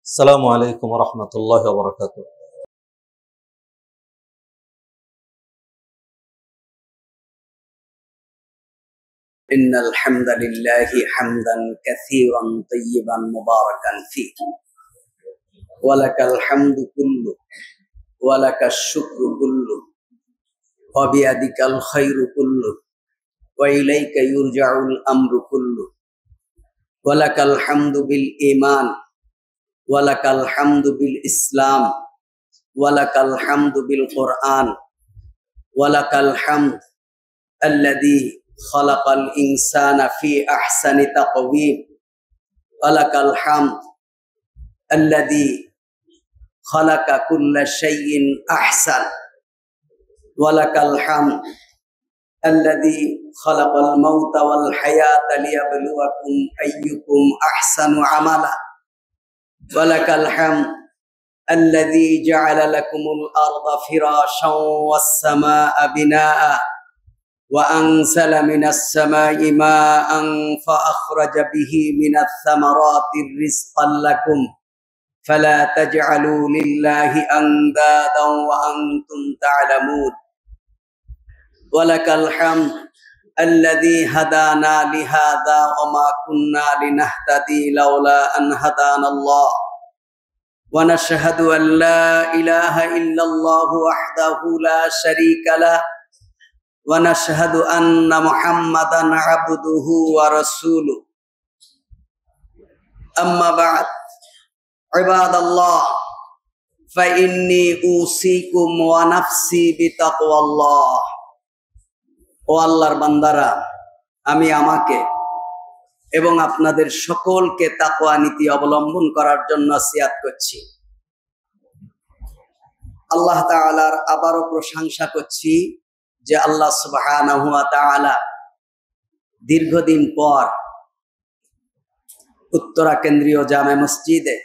السلام عليكم ورحمة الله وبركاته. إن الحمد لله حمدا كثيرا طيبا مباركا فيه ولك الحمد كله ولك الشكر كله وبيدك الخير كله وإليك يرجع الأمر كله ولك الحمد بالإيمان ولك الحمد بالإسلام ولك الحمد بالقرآن ولك الحمد الذي خلق الإنسان في أحسن تقويم ولك الحمد الذي خلق كل شيء أحسن ولك الحمد الذي خلق الموت والحياة ليبلوكم أيكم أحسن عملا ولك الحمد الذي جعل لكم الأرض فراشا والسماء بناء وأنزل من السماء ماء فأخرج به من الثمرات رزقا لكم فلا تجعلوا لله أندادا وأنتم تعلمون ولك الحمد الذي هدانا لهذا وما كنا لنهتدي لولا أن هدانا الله ونشهد أن لا إله إلا الله وحده لا شريك له ونشهد أن محمدا عبده ورسوله أما بعد عباد الله فإني أوصيكم ونفسي بتقوى الله ও আল্লাহর বান্দারা, আমি আমাকে এবং আপনাদের সকলকে তাকওয়া নীতি অবলম্বন করার জন্য নসিহত করছি। আল্লাহ তাআলার আবারও প্রশংসা করছি যে আল্লাহ সুবহানাহু ওয়া তাআলা দীর্ঘদিন পর উত্তরা কেন্দ্রীয় জামে মসজিদে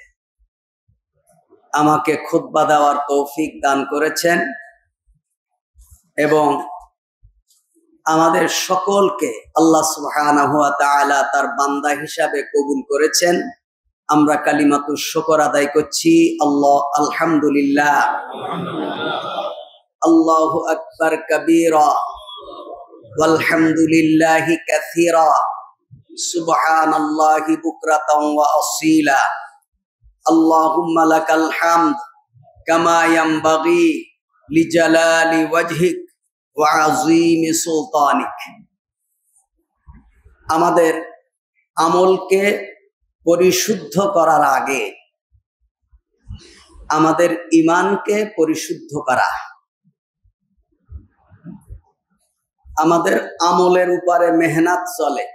আমাকে খুতবা দেওয়ার তৌফিক দান করেছেন এবং আমাদের সকলকে আল্লাহ সুবহানাহু ওয়া তাআলা তার বান্দা হিসাবে কবুল করেছেন। আমরা কালিমাতুশ শুকর আদায় করছি। আলহামদুলিল্লাহ, আল্লাহু আকবার কাবীরা ওয়ালহামদুলিল্লাহি কাসীরা সুবহানাল্লাহি বুকরাতান ওয়া আসীলা। আল্লাহুম্মা লাকাল হামদ কামা ইয়ানবাগি লিজালালি ওয়াজহিক ওয়া আযীমি সুলতানিক। আমাদের আমলকে পরিশুদ্ধ করার আগে আমাদের ঈমানকে পরিশুদ্ধ করা। আমাদের আমলের উপরে মেহনত চলে,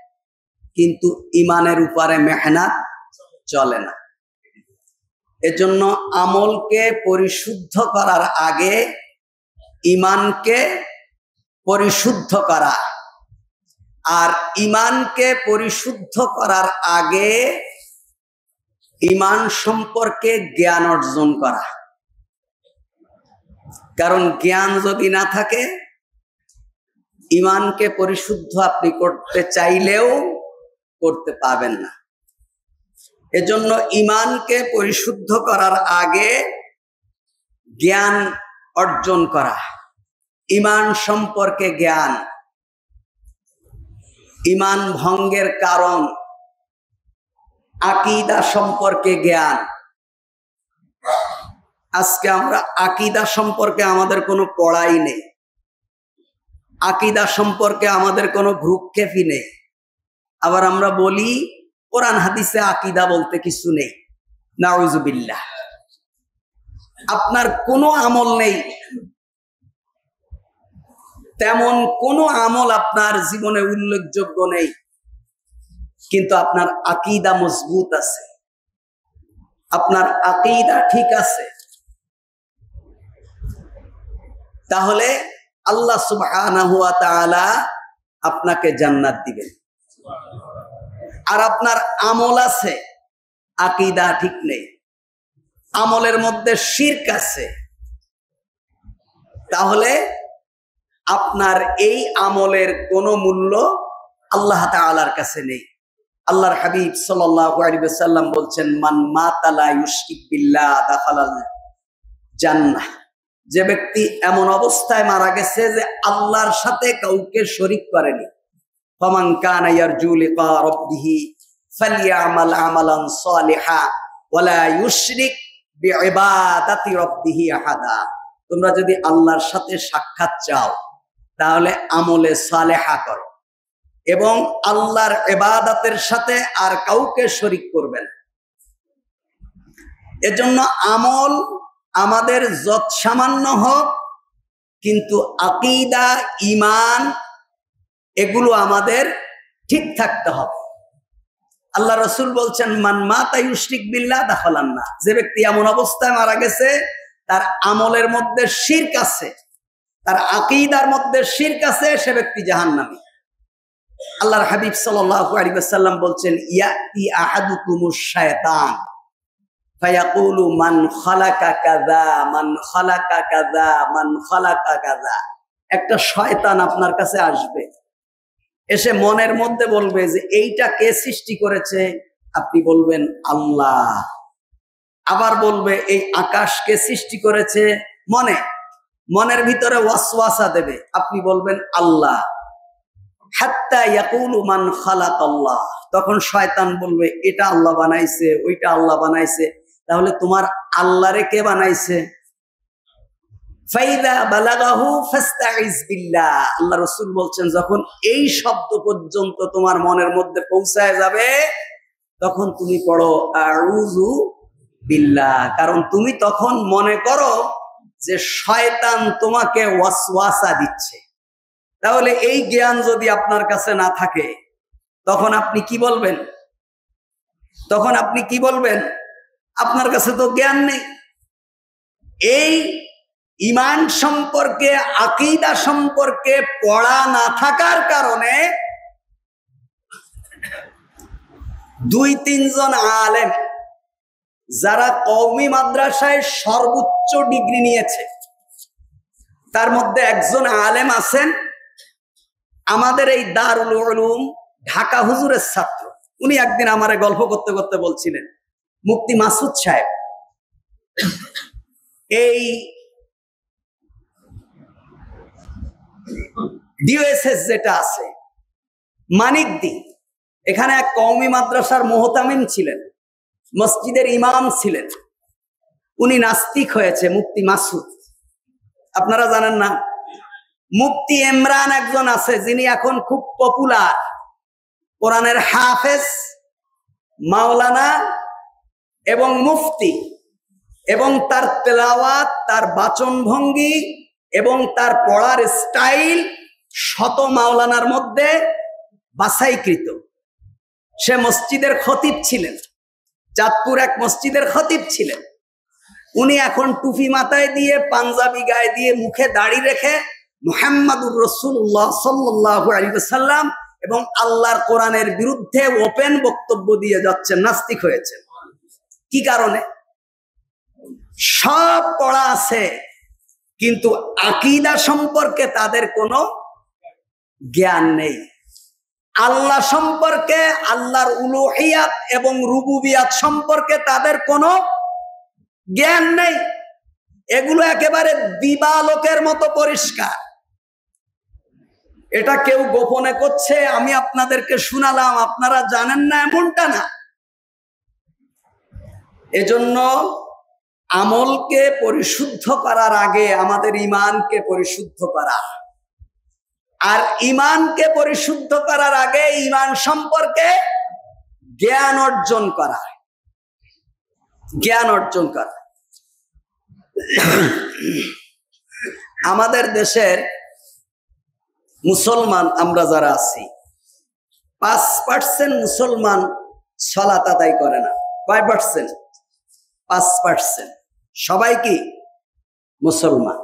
কিন্তু ঈমানের উপরে মেহনত চলে না। এজন্য আমলকে পরিশুদ্ধ করার আগে ঈমানকে পরিশুদ্ধ করা, আর ঈমানকে পরিশুদ্ধ করার আগে ঈমান সম্পর্কে জ্ঞান অর্জন করা। কারণ জ্ঞান যদি না থাকে, ঈমানকে পরিশুদ্ধ আপনি করতে চাইলেও করতে পাবেন না। এজন্য ঈমানকে পরিশুদ্ধ করার আগে জ্ঞান অর্জন করা, ঈমান সম্পর্কে জ্ঞান, ঈমান ভঙ্গের কারণ, আকীদা সম্পর্কে জ্ঞান। আজকে আমরা আকীদা সম্পর্কে আমাদের কোনো পড়াই নেই, আকীদা সম্পর্কে আমাদের কোনো ভ্রুক্ষেপই নেই। আবার আমরা বলি কোরআন হাদিসে আকীদা বলতে কিছু নেই। নাউযুবিল্লাহ। আপনার কোনো আমল নেই, তেমন কোনো আমল আপনার জীবনে উল্লেখযোগ্য নেই, কিন্তু আপনার আকীদা মজবুত আছে, আপনার আকীদা ঠিক আছে, তাহলে আল্লাহ সুবহানাহু ওয়া তাআলা আপনাকে জান্নাত দিবেন। আর আপনার আমল আছে, আকীদা ঠিক নেই, আমলের মধ্যে শিরক আছে, তাহলে আপনার এই আমলের কোনো মূল্য আল্লাহ তাআলার কাছে নেই। আল্লাহর হাবিব সাল্লাল্লাহু আলাইহি ওয়াসাল্লাম বলছেন, মান মাতা লা ইউশরিক বিল্লাহ দাখালাল জান্নাহ। যে ব্যক্তি এমন অবস্থায় মারা গেছে যে আল্লাহর সাথে কাউকে শরীক করেনি, ফামান কানা ইয়ারজু লিকা রাব্বিহি ফালইআমাল আমালান সালিহা ওয়ালা ইউশরিক বিইবাদাতি রাব্বিহি আহাদা। তোমরা যদি আল্লাহর সাথে সাক্ষাৎ চাও তাহলে আমলে সালেহা করো এবং আল্লাহর ইবাদতের সাথে আর কাউকে শরীক করবে না। এজন্য আমল আমাদের যত সামান্য হোক, কিন্তু আকীদা, ঈমান এগুলো আমাদের ঠিক থাকতে হবে। আল্লাহ রাসূল বলছেন, মান মাতা ইউশরিক বিল্লাহ দাখালান নার। যে ব্যক্তি এমন অবস্থায় মারা গেছে তার আমলের মধ্যে শিরক আছে, তার আকীদার মধ্যে শিরক আছে, সে ব্যক্তি জাহান্নামী। আল্লাহর হাবিব সাল্লাল্লাহু আলাইহি ওয়াসাল্লাম বলছেন, ইয়াতি আহাদুকুমুশ শায়তান ফায়াকুলু মান খালাকা কাযা মান খালাকা কাযা মান খালাকা কাযা। একটা শয়তান আপনার কাছে আসবে, এসে মনের মধ্যে বলবে যে এইটা কে সৃষ্টি করেছে? আপনি বলবেন আল্লাহ। আবার বলবে এই আকাশ কে সৃষ্টি করেছে? মনের ভিতরে ওয়াসওয়াসা দেবে, আপনি বলবেন আল্লাহ। হাত্তা ইয়াকুলু মান খালাকাল্লাহ। তখন শয়তান বলবে এটা আল্লাহ বানাইছে, ওইটা আল্লাহ বানাইছে। তাহলে তোমার আল্লাহরে কে বানাইছে? ফাইদা বালাগাহু ফাস্তাইজ বিল্লাহ। আল্লাহ রাসূল বলছেন, যখন এই শব্দ পর্যন্ত তোমার মনের মধ্যে পৌঁছায় যাবে তখন তুমি পড়ো আউযু বিল্লাহ। কারণ তুমি তখন মনে করো যে শয়তান তোমাকে ওয়াসওয়াসা দিচ্ছে। তাহলে এই জ্ঞান যদি আপনার কাছে না থাকে তখন আপনি কি বলবেন? আপনার কাছে তো জ্ঞান নেই। এই ঈমান সম্পর্কে, আকীদা সম্পর্কে পড়া না থাকার কারণে 2-3 জন আলেম যারা কওমি মাদ্রাসায় সর্বোচ্চ ডিগ্রি নিয়েছে, তার মধ্যে একজন আলেম আছেন আমাদের এই দারুল উলুম ঢাকা হুজুরের ছাত্র। উনি একদিন আমারে গল্প করতে করতে বলছিলেন, মুফতি মাসুদ সাহেব এই ডিওএসএস যেটা আছে মানিকদি, এখানে এক কওমি মাদ্রাসার মুহতামিম ছিলেন, মসজিদের ইমাম ছিলেন। উনি নাস্তিক হয়েছে, মুফতি মাসুদ। আপনারা জানেন না? মুফতি ইমরান একজন আছে যিনি এখন খুব পপুলার, কোরআনের হাফেজ, মাওলানা এবং মুফতি, এবং তার তেলাওয়াত, তার বাচন ভঙ্গি এবং তার পড়ার স্টাইল শত মাওলানার মধ্যে বাছাইকৃত। সে মসজিদের খতিব ছিলেন, চাঁদপুর এক মসজিদের খতিব ছিলেন। উনি এখন টুপি মাথায় দিয়ে, পাঞ্জাবি গায়ে দিয়ে, মুখে দাড়ি রেখে মুহাম্মাদুর রাসূলুল্লাহ সাল্লাল্লাহু আলাইহি ওয়াসাল্লাম এবং আল্লাহর কোরআনের বিরুদ্ধে ওপেন বক্তব্য দিয়ে যাচ্ছেন, নাস্তিক হয়েছে। কি কারণে? সব পড়া আছে কিন্তু আকীদা সম্পর্কে তাদের কোনো জ্ঞান নেই। আল্লাহ সম্পর্কে, আল্লাহর উলুহিয়াত এবং রুবুবিয়াত সম্পর্কে তাদের কোনো জ্ঞান নেই। এগুলো একেবারে দিবালোকের মতো পরিষ্কার। এটা কেউ গোপনে করছে, আমি আপনাদেরকে শুনালাম, আপনারা জানেন না, এমনটা না। এজন্য আমলকে পরিশুদ্ধ করার আগে আমাদের ঈমানকে পরিশুদ্ধ করা, আর ঈমানকে পরিশুদ্ধ করার আগে ঈমান সম্পর্কে জ্ঞান অর্জন করা। আমাদের দেশের মুসলমান আমরা যারা আছি, 5% মুসলমান সালাত আদায় করে না। কয় পার্সেন্ট? 5%। সবাই কি মুসলমান?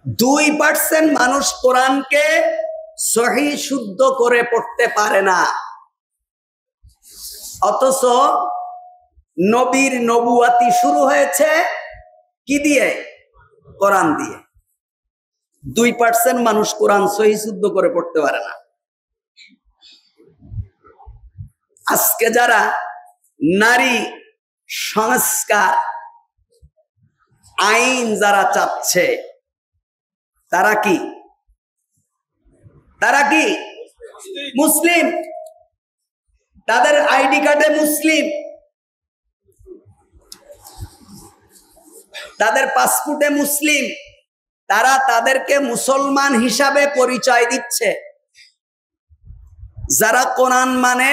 2% মানুষ কোরআনকে সহি শুদ্ধ করে পড়তে পারে না। অথচ নবীর নবুয়াতি শুরু হয়েছে কি দিয়ে? কোরআন দিয়ে। 2% মানুষ কোরআন সহি শুদ্ধ করে পড়তে পারে না। আজকে যারা নারী সংস্কার আইন যারা চাচ্ছে তারা কি মুসলিম, তাদের আইডি কার্ডে মুসলিম, তাদের পাসপোর্টে মুসলিম, তারা তাদেরকে মুসলমান হিসাবে পরিচয় দিচ্ছে। যারা কোরআন মানে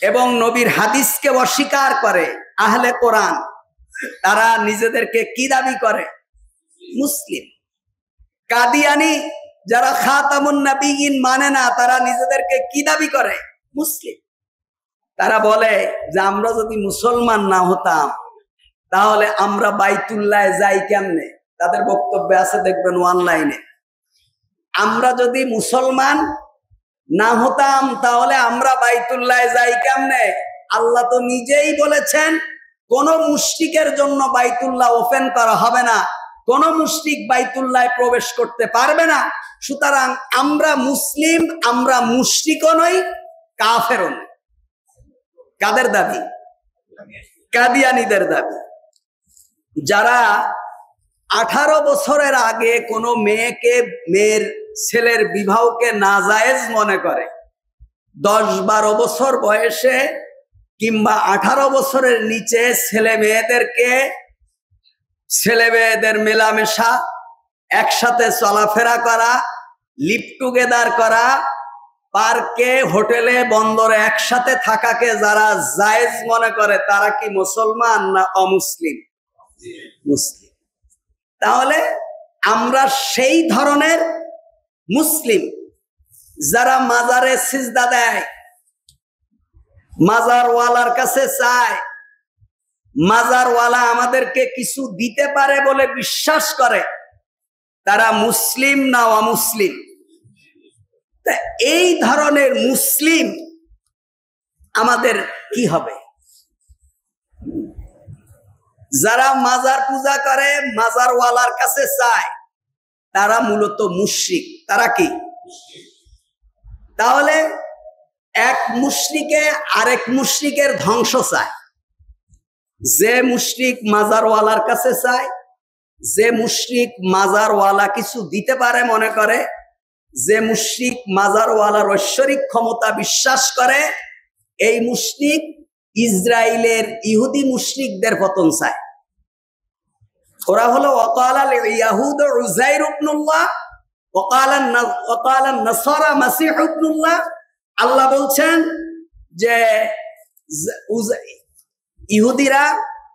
এবং নবীর হাদিসকে অস্বীকার করে, আহলে কোরআন, তারা নিজেদেরকে কি দাবি করে? মুসলিম। কাদিয়ানি যারা খাতামুন নবিয়িন মানে না, তারা নিজেদেরকে কি দাবি করে? মুসলিম। তারা বলে যে আমরা যদি মুসলমান না হতাম তাহলে আমরা বাইতুল্লাহ যাই কেমনে? তাদের বক্তব্যে আছে, দেখবেন অনলাইনে। আমরা যদি মুসলমান না হতাম তাহলে আমরা বাইতুল্লাহ যাই কেমনে? আল্লাহ তো নিজেই বলেছেন কোন মুশরিকের জন্য বাইতুল্লাহ ওপেন করা হবে না, কোন মুশরিক বাইতুল্লাহ প্রবেশ করতে পারবে না। সুতরাং আমরা মুসলিম, আমরা মুশরিকও নই, কাফেরও নই। কাদের দাবি? কাদিয়ানীদের দাবি। যারা 18 বছরের আগে কোনো মেয়ের ছেলের বিবাহকে নাজায়েজ মনে করে, 10-12 বছর বয়সে কিংবা 18 বছরের নিচে ছেলে মেয়েদের মেলামেশা, একসাথে চলাফেরা করা, লিভ টুগেদার করা, পার্কে, হোটেলে, বন্দরে একসাথে থাকাকে যারা জায়েজ মনে করে, তারা কি মুসলমান না অমুসলিম? মুসলিম। তাহলে আমরা সেই ধরনের মুসলিম যারা মাজারে সিজদা দেয়, মাজারওয়ালার কাছে চায়, মাজারওয়ালা আমাদেরকে কিছু দিতে পারে বলে বিশ্বাস করে, তারা মুসলিম না অমুসলিম? তা এই ধরনের মুসলিম আমাদের কি হবে? যারা মাজার পূজা করে, মাজারওয়ালার কাছে চায়, তারা মূলত মুশরিক। তারা কি? তাহলে এক মুশরিকে আরেক মুশরিকের ধ্বংস চায়। যে মুশরিক মাজারওয়ালার কাছে চায়, যে মুশরিক মাজারওয়ালা কিছু দিতে পারে মনে করে, যে মুশরিক মাজারওয়ালার ঐশ্বরিক ক্ষমতা বিশ্বাস করে, এই মুশরিক ইসরায়েলের ইহুদি মুশরিকদের পতন চায়। ওরা হলো ওয়াকালাল ইয়াহুদ উযাইর ইবনুল্লাহ, ওয়াকালান নাসারা মাসীহ ইবনুল্লাহ। আল্লাহ বলছেন যে ইহুদিরা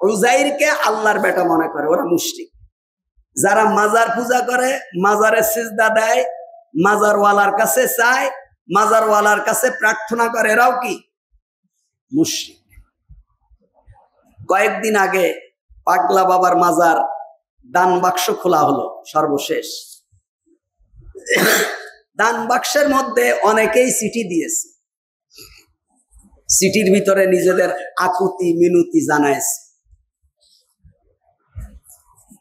উযাইরকে আল্লাহর বেটা মনে করে, ওরা মুশরিক। যারা মাজার পূজা করে, মাজারে সিজদা দেয়, মাজারওয়ালার কাছে চায়, মাজারওয়ালার কাছে প্রার্থনা করে, এরাও কি? মুশরিক। কয়েকদিন আগে পাগলা বাবার মাজার দান বাক্স খোলা হলো, সর্বশেষ। দান বাক্সের মধ্যে অনেকেই চিঠি দিয়েছে, চিঠির ভিতরে নিজেদের আকুতি মিনতি জানাইছে।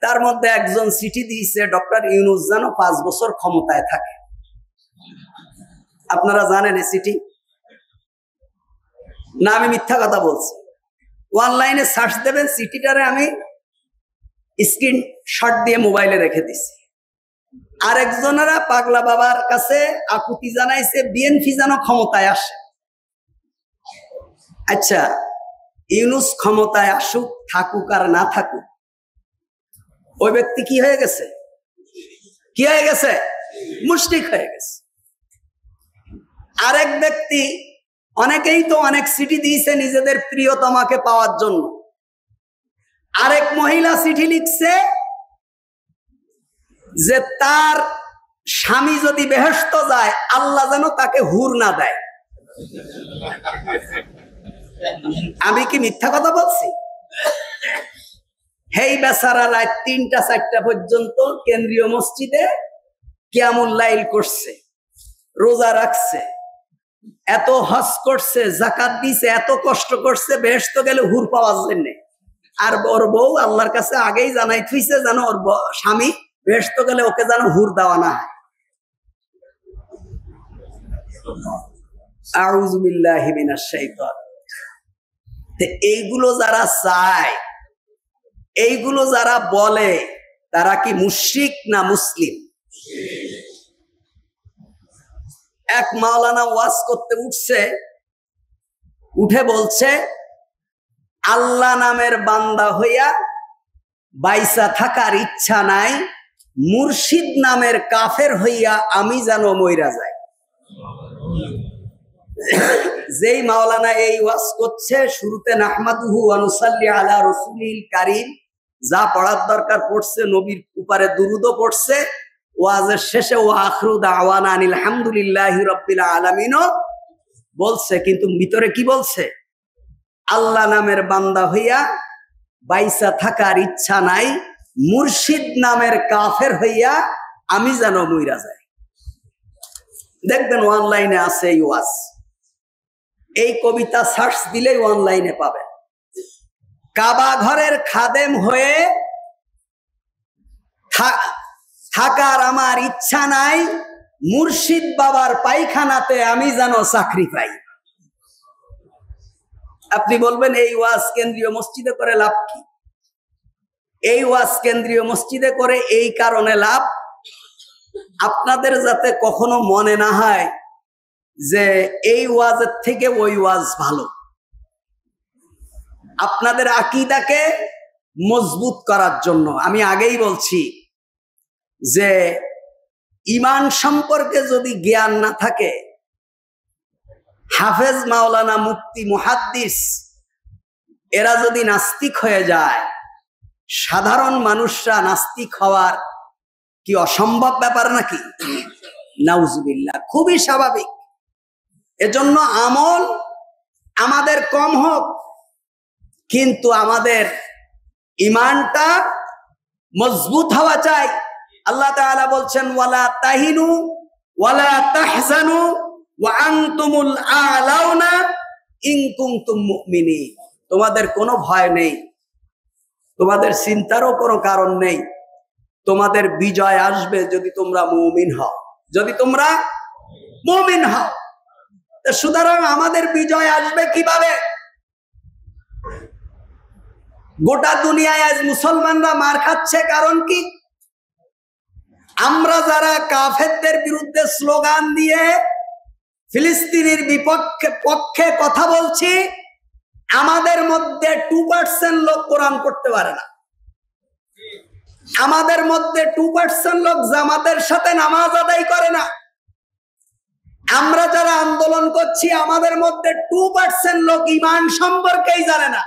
তার মধ্যে একজন চিঠি দিয়েছে, ডক্টর ইউনূস যেন 5 বছর ক্ষমতায় থাকে। আপনারা জানেন এই চিঠি? না আমি মিথ্যা কথা বলছি? অনলাইনে সার্চ দেবেন, চিঠিটারে আমি স্ক্রিনশট দিয়ে মোবাইলে রেখে দিছি। আরেকজনেরা পাগলা বাবার কাছে আকুতি জানাইছে বিএনপি যেন ক্ষমতায় আসে। আচ্ছা, ইউনূস ক্ষমতায় আসুক, থাকুক আর না থাকুক, ওই ব্যক্তি কি হয়ে গেছে? কি হয়ে গেছে? মুশরিক হয়ে গেছে। আরেক ব্যক্তি, অনেকেই তো অনেক চিঠি দিয়েছে নিজেদের প্রিয়তমাকে পাওয়ার জন্য। আরেক মহিলা চিঠি লিখছে যে তার স্বামী যদি বেহেশত যায়, আল্লাহ যেন তাকে হুর না দেয়। আমি কি মিথ্যা কথা বলছি? হেই বেচারা রাত 3টা-4টা পর্যন্ত কেন্দ্রীয় মসজিদে কিয়ামুল লাইল করছে, রোজা রাখছে, এত হজ করছে, যাকাত দিছে, এত কষ্ট করছে, বেহেশত গেলে হুর পাওয়ার জন্য। আর ওর বউ আল্লাহর কাছে আগেই জানাই থুইছে যেন ওর স্বামী বেহেশত গেলে ওকে যেন হুর দেওয়া না হয়। আউযু বিল্লাহি মিনাশ শাইতান। এইগুলো যারা চায়, এইগুলো যারা বলে, তারা কি মুশরিক না মুসলিম? এক মাওলানা ওয়াজ করতে উঠছে, উঠে বলছে আল্লাহ নামের বান্দা হইয়া বাইসা থাকার ইচ্ছা নাই, মুর্শিদ নামের কাফের হইয়া আমি যেন মইরা যাই। যেই মাওলানা এই ওয়াজ করছে, শুরুতে নাহমাদুহু ওয়া নুসাল্লি আলা রাসূলিল কারীম, যা পড়ার দরকার পড়ছে, নবীর উপরে দুরূদও পড়ছে, ওয়াজের শেষে ওয়া আখিরু দাওয়ানা আনিল হামদুলিল্লাহি রাব্বিল আলামিন বলছে। কিন্তু ভিতরে কি বলছে? আল্লাহ নামের বান্দা হইয়া বাইসা থাকার ইচ্ছা নাই, মুর্শিদ নামের কাফের হইয়া আমি যেন মইরা যাই। দেখবেন অনলাইনে আছে এই ওয়াজ, এই কবিতা সার্চ দিলেই অনলাইনে পাবেন। কাবা ঘরের খাদেম হয়ে থাকার আমার ইচ্ছা নাই, মুর্শিদ বাবার পায়খানাতে আমি যেন চাকরি পাই। আপনি বলবেন এই ওয়াজ কেন্দ্রীয় মসজিদে করে লাভ কি? এই ওয়াজ কেন্দ্রীয় মসজিদে করে এই কারণে লাভ, আপনাদের যাতে কখনো মনে না হয় যে এই ওয়াজের থেকে ওই ওয়াজ ভালো। আপনাদের আকীদাকে মজবুত করার জন্য আমি আগেই বলছি যে ঈমান সম্পর্কে যদি জ্ঞান না থাকে, হাফেজ, মাওলানা, মুফতি, মুহাদ্দিস এরা যদি নাস্তিক হয়ে যায়, সাধারণ মানুষরা নাস্তিক হওয়ার কি অসম্ভব ব্যাপার নাকি? নাউজুবিল্লাহ, খুবই স্বাভাবিক। এজন্য আমল আমাদের কম হোক, কিন্তু আমাদের ঈমানটা মজবুত হওয়া চাই। আল্লাহ তাআলা বলছেন ওয়ালা তাহিনু ওয়ালা তাহজানু ওয়া আনতুমুল আ'লাউনা ইন কুনতুম মুমিনিন। তোমাদের কোনো ভয় নেই, তোমাদের চিন্তারও কোনো কারণ নেই, তোমাদের বিজয় আসবে যদি তোমরা মুমিন হও, যদি তোমরা মুমিন হও। সুতরাং আমাদের বিজয় আসবে কিভাবে? গোটা দুনিয়ায় আজ মুসলমানরা মার খাচ্ছে, কারণ কি? আমরা যারা কাফেরদের বিরুদ্ধে স্লোগান দিয়ে ফিলিস্তিনের পক্ষে কথা বলছি, আমাদের মধ্যে 2% লোক কোরআন পড়তে পারে না। আমাদের মধ্যে 2% লোক জামাতের সাথে নামাজ আদায় করে না। আমরা যারা আন্দোলন করছি, আমাদের মধ্যে 2% লোক ঈমান সম্পর্কেই জানে না।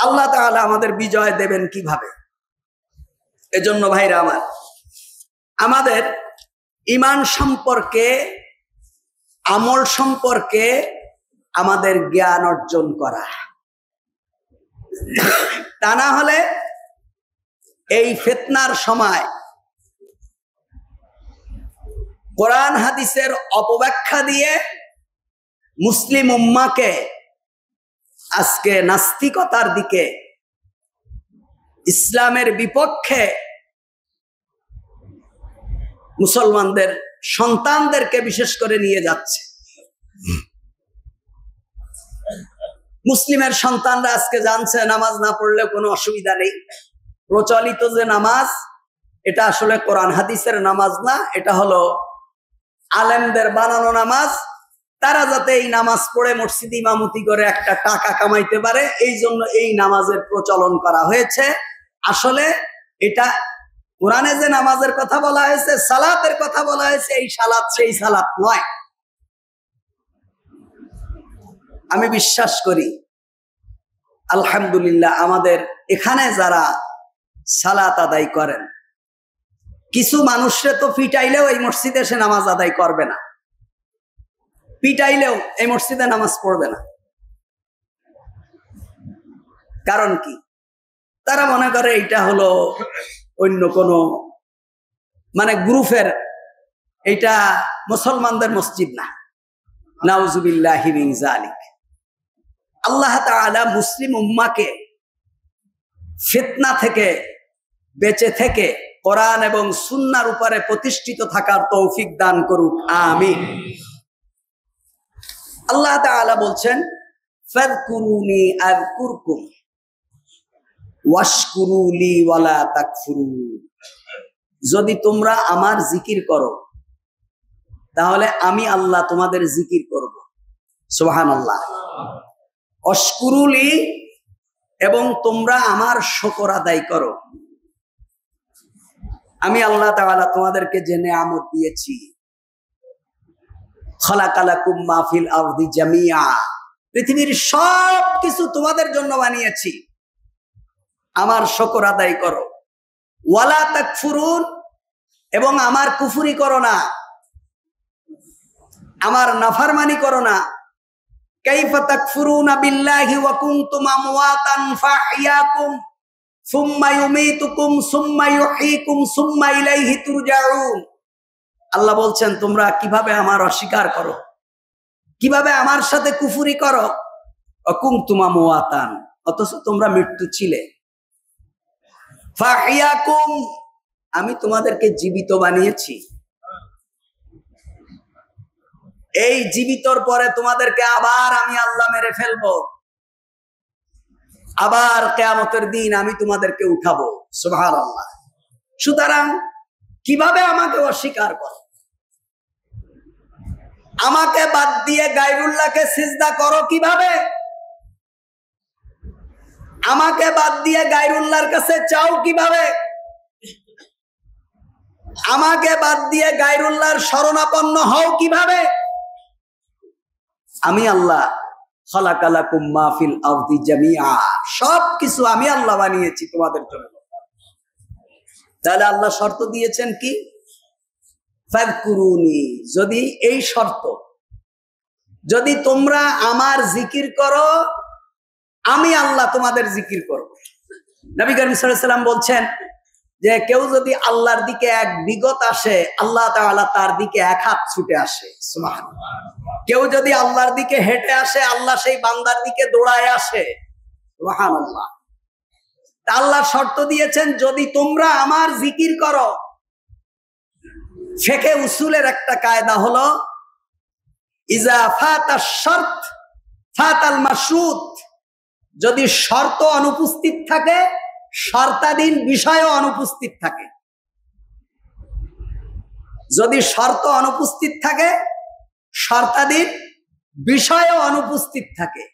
আল্লাহ তাআলা আমাদের বিজয় দেবেন কিভাবে? এজন্য ভাইরা আমার, আমাদের ঈমান সম্পর্কে, আমল সম্পর্কে আমাদের জ্ঞান অর্জন করা, তা না হলে এই ফিতনার সময় কোরআন হাদিসের অপব্যাখ্যা দিয়ে মুসলিম উম্মাহকে আজকে নাস্তিকতার দিকে, ইসলামের বিপক্ষে মুসলমানদের সন্তানদেরকে বিশেষ করে নিয়ে যাচ্ছে। মুসলিমের সন্তানরা আজকে জানছে নামাজ না পড়লে কোনো অসুবিধা নেই। প্রচলিত যে নামাজ, এটা আসলে কোরআন হাদিসের নামাজ না, এটা হলো আলেমদের বানানো নামাজ। তারা যাতে এই নামাজ পড়ে মসজিদে ইমামতি করে একটা টাকা কামাইতে পারে, এই জন্য এই নামাজের প্রচলন করা হয়েছে। আসলে এটা কোরআনে যে নামাজের কথা বলা হয়েছে, সালাতের কথা বলা হয়েছে, এই সালাত সেই সালাত নয়। আমি বিশ্বাস করি আলহামদুলিল্লাহ আমাদের এখানে যারা সালাত আদায় করেন, কিছু মানুষরে তো পিটাইলেও এই মসজিদে এসে নামাজ আদায় করবে না, পিটাইলেও এই মসজিদে নামাজ পড়বে না। কারণ কি? তারা মনে করে এটা হলো অন্য কোনো মানে গ্রুপের, এটা মুসলমানদের মসজিদ না। নাউজুবিল্লাহি মিন যালিক। আল্লাহ তাআলা মুসলিম উম্মাহকে ফিতনা থেকে বেঁচে থেকে কোরআন এবং সুন্নাহর উপরে প্রতিষ্ঠিত থাকার তৌফিক দান করুক, আমিন। আল্লাহ তাআলা বলছেন ফাযকুরুনি আযকুরকুম ওয়াশকুরু লি ওয়ালা তাকফুরুন। যদি তোমরা আমার জিকির করো তাহলে আমি আল্লাহ তোমাদের জিকির করব। সুবহানাল্লাহ। ওয়াশকুরু লি, এবং তোমরা আমার শুকর আদায় করো। আমি আল্লাহ তাআলা তোমাদেরকে যে নেয়ামত দিয়েছি, খালাকালাকুম মা ফিল আরদি জামিআ, পৃথিবীর সব কিছু তোমাদের জন্য বানিয়েছি, আমার শুকর আদায় করো। ওয়ালা তাকফুরুন, এবং আমার কুফরি করো না, আমার নাফরমানি করো না। কাইফা তাকফুরুনা বিল্লাহি ওয়া কুনতুম আমওয়াতান ফাহইয়াকুম সুম্মা ইউমীতুকুম সুম্মা ইউহয়িকুম সুম্মা ইলাইহি তুরজাউন। আল্লাহ বলছেন তোমরা কিভাবে আমার অস্বীকার করো, কিভাবে আমার সাথে কুফরি করো। ওয়া কুনতুম আমওয়াতান, অথচ তোমরা মৃত্যু ছিলে। ফাহইয়াকুম, আমি তোমাদেরকে জীবিত বানিয়েছি। এই জীবিতর পরে তোমাদেরকে আবার আমি আল্লাহ মেরে ফেলবো, আবার কিয়ামতের দিন আমি তোমাদেরকে উঠাবো। সুবহানাল্লাহ। সুতরাং কিভাবে আমাকে অস্বীকার করো, আমাকে বাদ দিয়ে গায়রুল্লাহকে সিজদা করো কিভাবে, আমাকে বাদ দিয়ে গায়রুল্লাহর কাছে চাও কিভাবে, আমাকে বাদ দিয়ে গায়রুল্লাহর শরণাপন্ন হও কিভাবে। আমি আল্লাহ খালাকালাকুম মা ফিল আরদি জামিআ, সবকিছু আমি আল্লাহ বানিয়েছি তোমাদের জন্য। তাহলে আল্লাহ শর্ত দিয়েছেন কি? ফাযকুরুনি, যদি এই শর্ত, যদি তোমরা আমার জিকির করো আমি আল্লাহ তোমাদের জিকির করব। নবী করিম সাল্লাল্লাহু আলাইহি ওয়াসাল্লাম বলছেন যে কেউ যদি আল্লাহর দিকে এক বিগত আসে, আল্লাহ তাআলা তার দিকে এক হাত ছুটে আসে। সুবহানাল্লাহ। কেউ যদি আল্লাহর দিকে হেঁটে আসে, আল্লাহ সেই বান্দার দিকে দৌড়ায় আসে। সুবহানাল্লাহ। আল্লাহ শর্ত দিয়েছেন যদি তোমরা আমার জিকির করো। ফিকহে উসুলের একটা কায়দা হলো ইজা ফাতাশ শর্ত ফাতাল মাশরুত, যদি শর্ত অনুপস্থিত থাকে শর্তাধীন বিষয়ও অনুপস্থিত থাকে। যদি শর্ত অনুপস্থিত থাকে শর্তাধীন বিষয়ও অনুপস্থিত থাকে।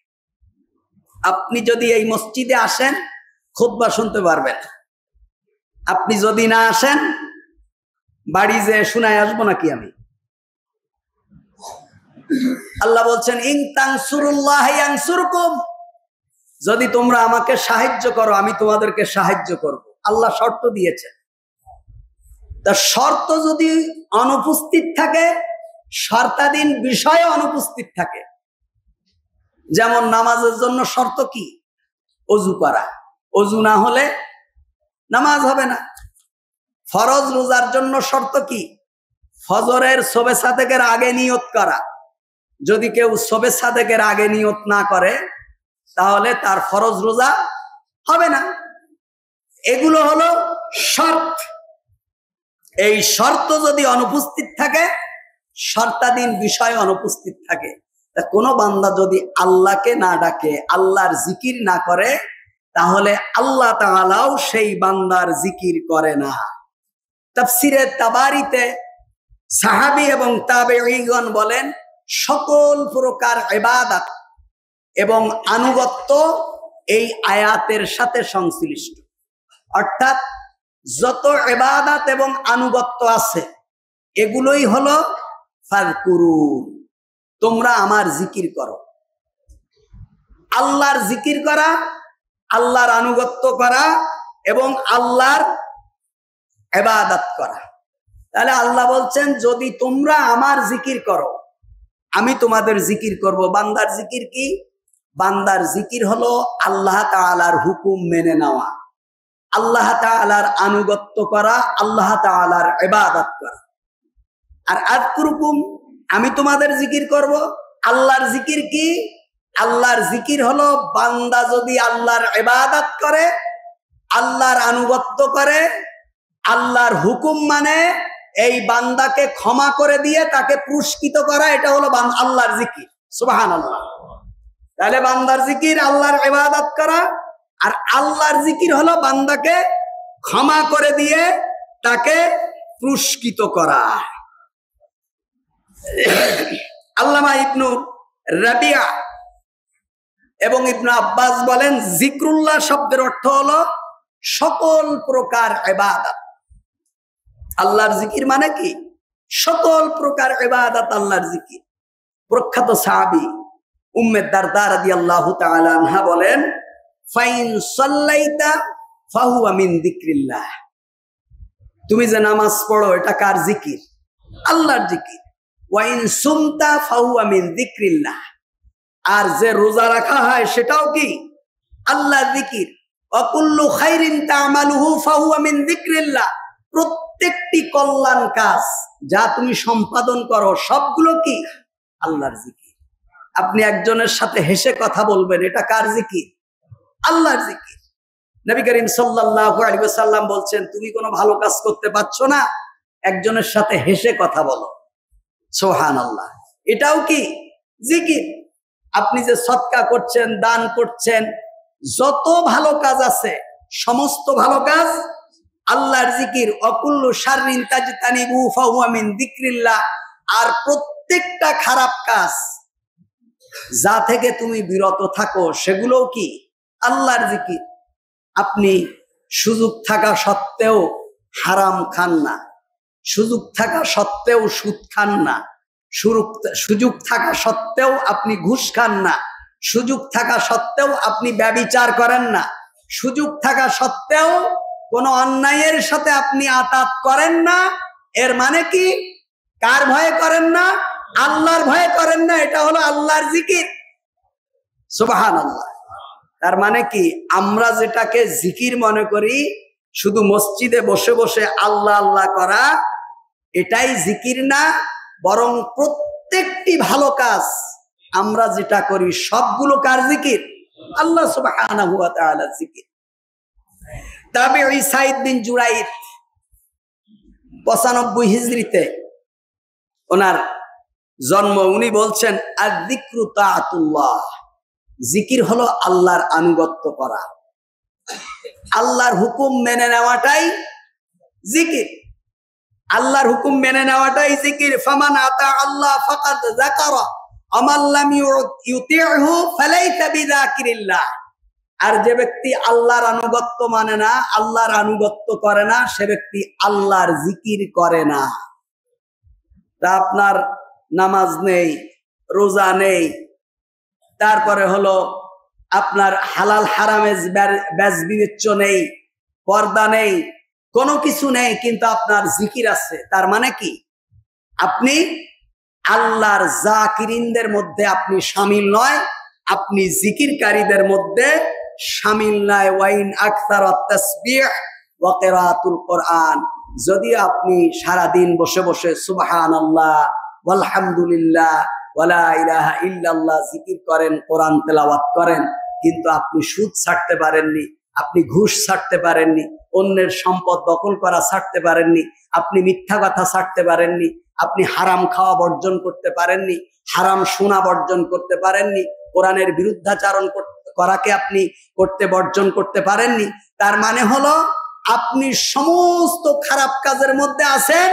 আপনি যদি এই মসজিদে আসেন খুতবা শুনতে পারবেন, আপনি যদি না আসেন বাড়ি যে শুনায় আসবো নাকি আমি? আল্লাহ বলছেন ইন তানসুরুল্লাহ ইয়ানসুরকুম, যদি তোমরা আমাকে সাহায্য করো আমি তোমাদেরকে সাহায্য করব। আল্লাহ শর্ত দিয়েছেন। তা শর্ত যদি অনুপস্থিত থাকে শর্তাধীন বিষয় অনুপস্থিত থাকে, যেমন নামাজের জন্য শর্ত কি? অজু করা, অজু না হলে নামাজ হবে না। ফরজ রোজার জন্য শর্ত কি? ফজরের শবে সাদেকের আগে নিয়ত করা। যদি কেউ শবে সাদেকের আগে নিয়ত না করে তাহলে তার ফরজ রোজা হবে না। এগুলো হলো শর্ত। এই শর্ত যদি অনুপস্থিত থাকে শর্তাধীন বিষয় অনুপস্থিত থাকে, তা কোনো বান্দা যদি আল্লাহকে না ডাকে, আল্লাহর জিকির না করে, তাহলে আল্লাহ তাআলাও সেই বান্দার জিকির করে না। তাফসিরে তাবারিতে সাহাবী এবং তাবেঈগণ বলেন সকল প্রকার ইবাদত এবং আনুগত্য এই আয়াতের সাথে সংশ্লিষ্ট। অর্থাৎ যত ইবাদত এবং আনুগত্য আছে এগুলোই হলো ফাযকুরুন, তোমরা আমার জিকির করো। আল্লাহর জিকির করা, আল্লাহর আনুগত্য করা এবং আল্লাহর ইবাদত করা। তাহলে আল্লাহ বলছেন যদি তোমরা আমার জিকির করো আমি তোমাদের জিকির করব। বান্দার জিকির কি? বান্দার জিকির হলো আল্লাহ তাআলার হুকুম মেনে নেওয়া, আল্লাহ তাআলার আনুগত্য করা, আল্লাহ তাআলার ইবাদত করা। আর আযকুরুকুম, আমি তোমাদের জিকির করব। আল্লাহর জিকির কি? আল্লাহর জিকির হলো বান্দা যদি আল্লাহর ইবাদত করে, আল্লাহর আনুগত্য করে, আল্লাহর হুকুম মানে, এই বান্দাকে ক্ষমা করে দিয়ে তাকে পুরস্কৃত করা, এটা হলো আল্লাহর জিকির। সুবহানাল্লাহ। তাহলে বান্দার জিকির আল্লাহর ইবাদত করা, আর আল্লাহর জিকির হলো বান্দাকে ক্ষমা করে দিয়ে তাকে পুরস্কৃত করা। আল্লামা ইবনু রাবিয়া এবং ইবনু আব্বাস বলেন, জিক্রুল্লাহ শব্দের অর্থ হলো সকল প্রকার ইবাদত। আল্লাহর জিকির মানে কি? সকল প্রকার ইবাদত আল্লাহর জিকির। প্রখ্যাত সাহাবী উম্মে দারদা রাদিয়াল্লাহু তাআলা আনহা বলেন, ফাইন সাল্লাইতা ফাহুয়া মিন যিকরিল্লাহ। তুমি যে নামাজ পড়ো এটা কার জিকির? আল্লাহর জিকির। ওয়াইন সুমতা ফাহুয়া মিন যিকরিল্লাহ। আর যে রোজা রাখা হয় সেটাও কি? আল্লাহর জিকির। ওয়া কুল্লু খাইরিন তা'মালুহু ফাহুয়া মিন যিকরিল্লাহ। প্রত্যেকটি কল্যাণ কাজ যা তুমি সম্পাদন করো সবগুলো কি? আল্লাহর জিকির। আপনি একজনের সাথে হেসে কথা বলবেন, এটা কার জিকির? আল্লাহর জিকির। নবী করিম সাল্লাল্লাহু আলাইহি ওয়াসাল্লাম বলছেন, তুমি কোনো ভালো কাজ করতে পারছো না, একজনের সাথে হেসে কথা বলো। সুবহানাল্লাহ। এটাও কি? জিকির। আপনি যে সদকা করছেন, দান করছেন, যত ভালো কাজ আছে সমস্ত ভালো কাজ আল্লাহর জিকির। অকুল্লু শাররিন তাজতানিবু ফাহুয়া মিন যিকরিল্লাহ। আর প্রত্যেকটা খারাপ কাজ যা থেকে তুমি বিরত থাকো সেগুলোও কি? আল্লাহর জিকির। আপনি সুযোগ থাকা সত্ত্বেও হারাম খান না, সুযোগ থাকা সত্ত্বেও সুদ খান না, সুযোগ থাকা সত্ত্বেও আপনি ঘুষ খান না, সুযোগ থাকা সত্ত্বেও আপনি ব্যভিচার করেন না, সুযোগ থাকা সত্ত্বেও কোনো অন্যায়ের সাথে আপনি আতাত করেন না। এর মানে কি? কার ভয়ে করেন না? আল্লাহর ভয়ে করেন না। এটা হলো আল্লাহর জিকির। সুবহানাল্লাহ। তার মানে কি? আমরা যেটাকে জিকির মনে করি, শুধু মসজিদে বসে বসে আল্লাহ আল্লাহ করা, এটাই জিকির না, বরং প্রত্যেকটি ভালো কাজ আমরা যেটা করি সবগুলো কার জিকির? আল্লাহ সুবহানাহু ওয়া তাআলার জিকির। তাবিঈ সাইদ বিন জুরাইর 95 হিজরিতে ওনার জন্ম। উনি বলছেন, আয-যিকরু তাআতুল্লাহ। জিকির হলো আল্লাহর আনুগত্য করা, আল্লাহর হুকুম মেনে নেওয়াটাই জিকির। আল্লাহর হুকুম মেনে নেওয়াটাই জিকির। ফামান আতা আল্লাহ ফাকাদ যাকারা আমান লাম ইউতি'হু ফালাইসা বিযাকিরিল্লাহ। আর যে ব্যক্তি আল্লাহর আনুগত্য মানে না, আল্লাহর আনুগত্য করে না, সে ব্যক্তি আল্লাহর জিকির করে না। তা আপনার নামাজ নেই, রোজা নেই, তারপরে হলো আপনার হালাল হারামের ব্যাজ বিবেচ্য নেই, পর্দা নেই, কোনো কিছু নেই, কিন্তু আপনার জিকির আছে। তার মানে কি? আপনি আল্লাহর জাকিরিনদের মধ্যে আপনি শামিল নয়, আপনি জিকিরকারীদের মধ্যে শামিল নয়। ওয়াইন আকসারাত তাসবিহ ওয়া কিরাআতুল কোরআন। যদি আপনি সারা দিন বসে বসে সুবহানাল্লাহ ওয়ালহামদুলিল্লাহ ওয়ালা ইলাহা ইল্লাল্লাহ জিকির করেন, কোরআন তেলাওয়াত করেন, কিন্তু আপনি সুদ ছাড়তে পারেননি, আপনি ঘুষ ছাড়তে পারেননি, অন্যের সম্পদ দখল করা ছাড়তে পারেননি, আপনি মিথ্যা কথা ছাড়তে পারেননি, আপনি হারাম খাওয়া বর্জন করতে পারেননি, হারাম শোনা বর্জন করতে পারেননি, কোরআনের বিরুদ্ধাচারণ করাকে আপনি বর্জন করতে পারেননি, তার মানে হলো আপনি সমস্ত খারাপ কাজের মধ্যে আছেন।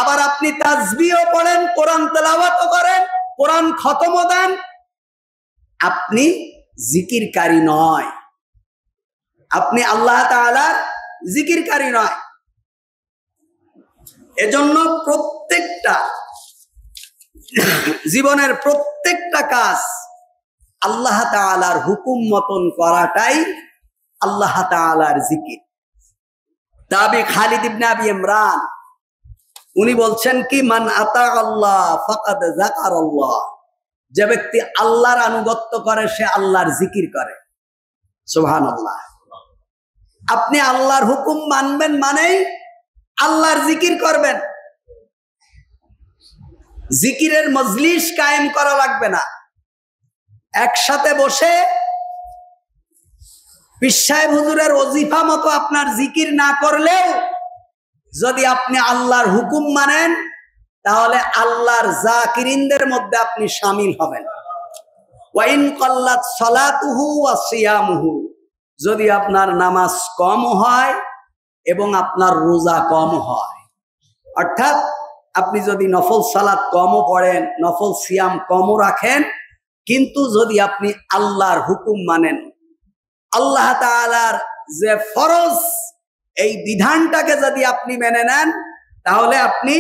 আবার আপনি তাসবিহও পড়েন, কোরআন তেলাওয়াতও করেন, কোরআন খতমও দেন, আপনি জিকিরকারী নয়, আপনি আল্লাহ তাআলার জিকিরকারী নয়। এজন্য প্রত্যেকটা জীবনের প্রত্যেকটা কাজ আল্লাহ তাআলার হুকুম মতন করাটাই আল্লাহ তাআলার জিকির। তাবি খালিদ ইবনে আবি ইমরান উনি বলছেন কি, মান আতা আল্লাহ ফাকাদ যাকারাল্লাহ। যে ব্যক্তি আল্লাহর আনুগত্য করে সে আল্লাহর জিকির করে। সুবহানাল্লাহ। আপনি আল্লাহর হুকুম মানবেন মানেই আল্লাহর জিকির করবেন। জিকিরের মজলিস কায়েম করা লাগবে না। একসাথে বসে পীর সাহেব হুজুরের ওজিফা মতো আপনার জিকির না করলেও যদি আপনি আল্লাহর হুকুম মানেন, তাহলে আল্লাহর জাকিরিনদের মধ্যে আপনি শামিল হবেন। ওয়াইন কল্লাত সালাতুহু ওয়া সিয়ামুহু, যদি আপনার নামাজ কম হয় এবং আপনার রোজা কম হয়, অর্থাৎ আপনি যদি নফল সালাত কমও পড়েন, নফল সিয়াম কমও রাখেন, কিন্তু যদি আপনি আল্লাহর হুকুম মানেন, আল্লাহ তাআলার যে ফরজ এই বিধানটাকে যদি আপনি মেনে নেন, তাহলে আপনি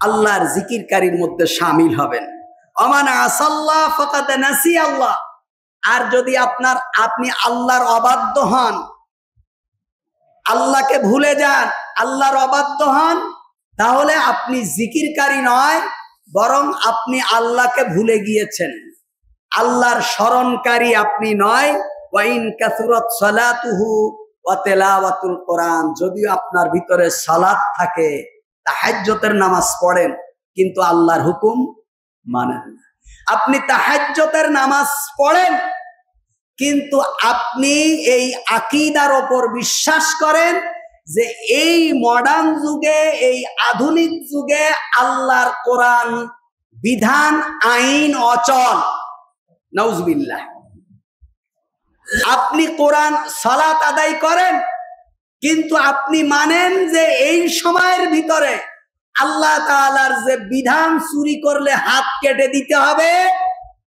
আল্লাহর জিকিরকারীর মধ্যে শামিল হবেন। ওমান আসাল্লাহ ফাকাদ নাসি আল্লাহ, আর যদি আপনি আল্লাহর অবাধ্য হন, আল্লাহকে ভুলে যান, আল্লাহর অবাধ্য হন, তাহলে আপনি জিকিরকারী নয়, বরং আপনি আল্লাহকে ভুলে গিয়েছেন, আল্লাহর স্মরণকারী আপনি নয়। ওয়াইন কাসুরাত সালাতুহু ওয়া তিলাওয়াতুল কোরআন, যদিও আপনার ভিতরে সালাত থাকে, তাহাজ্জুদের নামাজ পড়েন, কিন্তু আল্লাহর হুকুম মানেন না। আপনি তাহাজ্জুদের নামাজ পড়েন, কিন্তু আপনি এই আকীদার ওপর বিশ্বাস করেন যে এই মডার্ন যুগে, এই আধুনিক যুগে আল্লাহর কোরআন বিধান আইন অচল। নাউজুবিল্লাহ। আপনি কোরআন সালাত আদায় করেন, কিন্তু আপনি মানেন যে এই সময়ের ভিতরে আল্লাহ তাআলার যে বিধান চুরি করলে হাত কেটে দিতে হবে,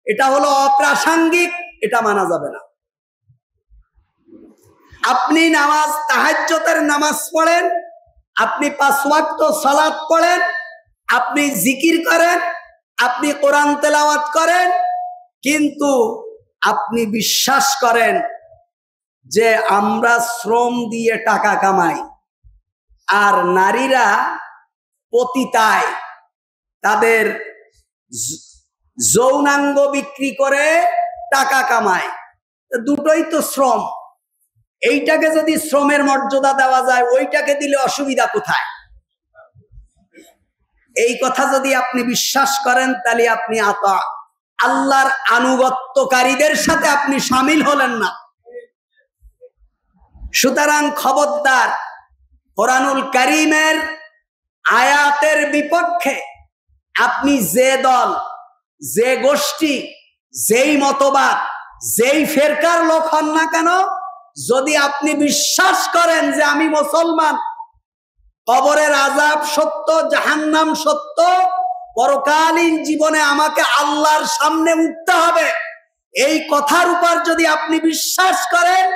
এটা হলো অপ্রাসঙ্গিক, এটা মানা যাবে না। আপনি নামাজ, তাহাজ্জুদের নামাজ পড়েন, আপনি 5 ওয়াক্ত সালাত পড়েন, আপনি জিকির করেন, আপনি কোরআন তেলাওয়াত করেন, কিন্তু আপনি বিশ্বাস করেন যে আমরা শ্রম দিয়ে টাকা কামাই, আর নারীরা পতিতায় তাদের যৌনাঙ্গ বিক্রি করে টাকা কামায়, দুটোই তো শ্রম। এইটাকে যদি শ্রমের মর্যাদা দেওয়া যায়, ওইটাকে দিলে অসুবিধা কোথায়? এই কথা যদি আপনি বিশ্বাস করেন, তাহলে আপনি আল্লাহর আনুগত্যকারীদের সাথে আপনি শামিল হলেন না। সুতরাং খবরদার, কোরআনুল কারীমের আয়াতের বিপক্ষে আপনি যে দল, যে গোষ্ঠী, যেই মতবাদ, যেই ফেরকার লোক হন না কেন, যদি আপনি বিশ্বাস করেন যে আমি মুসলমান, কবরের আযাব সত্য, জাহান্নাম সত্য, পরকালীন জীবনে আমাকে আল্লাহর সামনে উঠতে হবে, এই কথার উপর যদি আপনি বিশ্বাস করেন,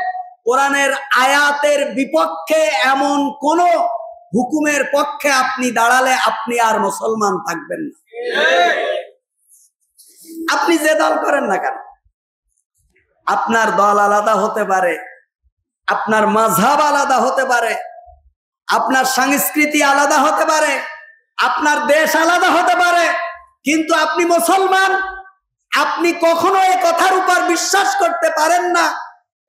কোরআনের আয়াতের বিপক্ষে এমন কোন হুকুমের পক্ষে আপনি দাঁড়ালে আপনি আর মুসলমান থাকবেন না। আপনি যে দল করেন না কেন, আপনার দল আলাদা হতে পারে, আপনার মাযহাব আলাদা হতে পারে, আপনার সংস্কৃতি আলাদা হতে পারে, আপনার দেশ আলাদা হতে পারে, কিন্তু আপনি মুসলমান। আপনি কখনো এই কথার উপর বিশ্বাস করতে পারেন না,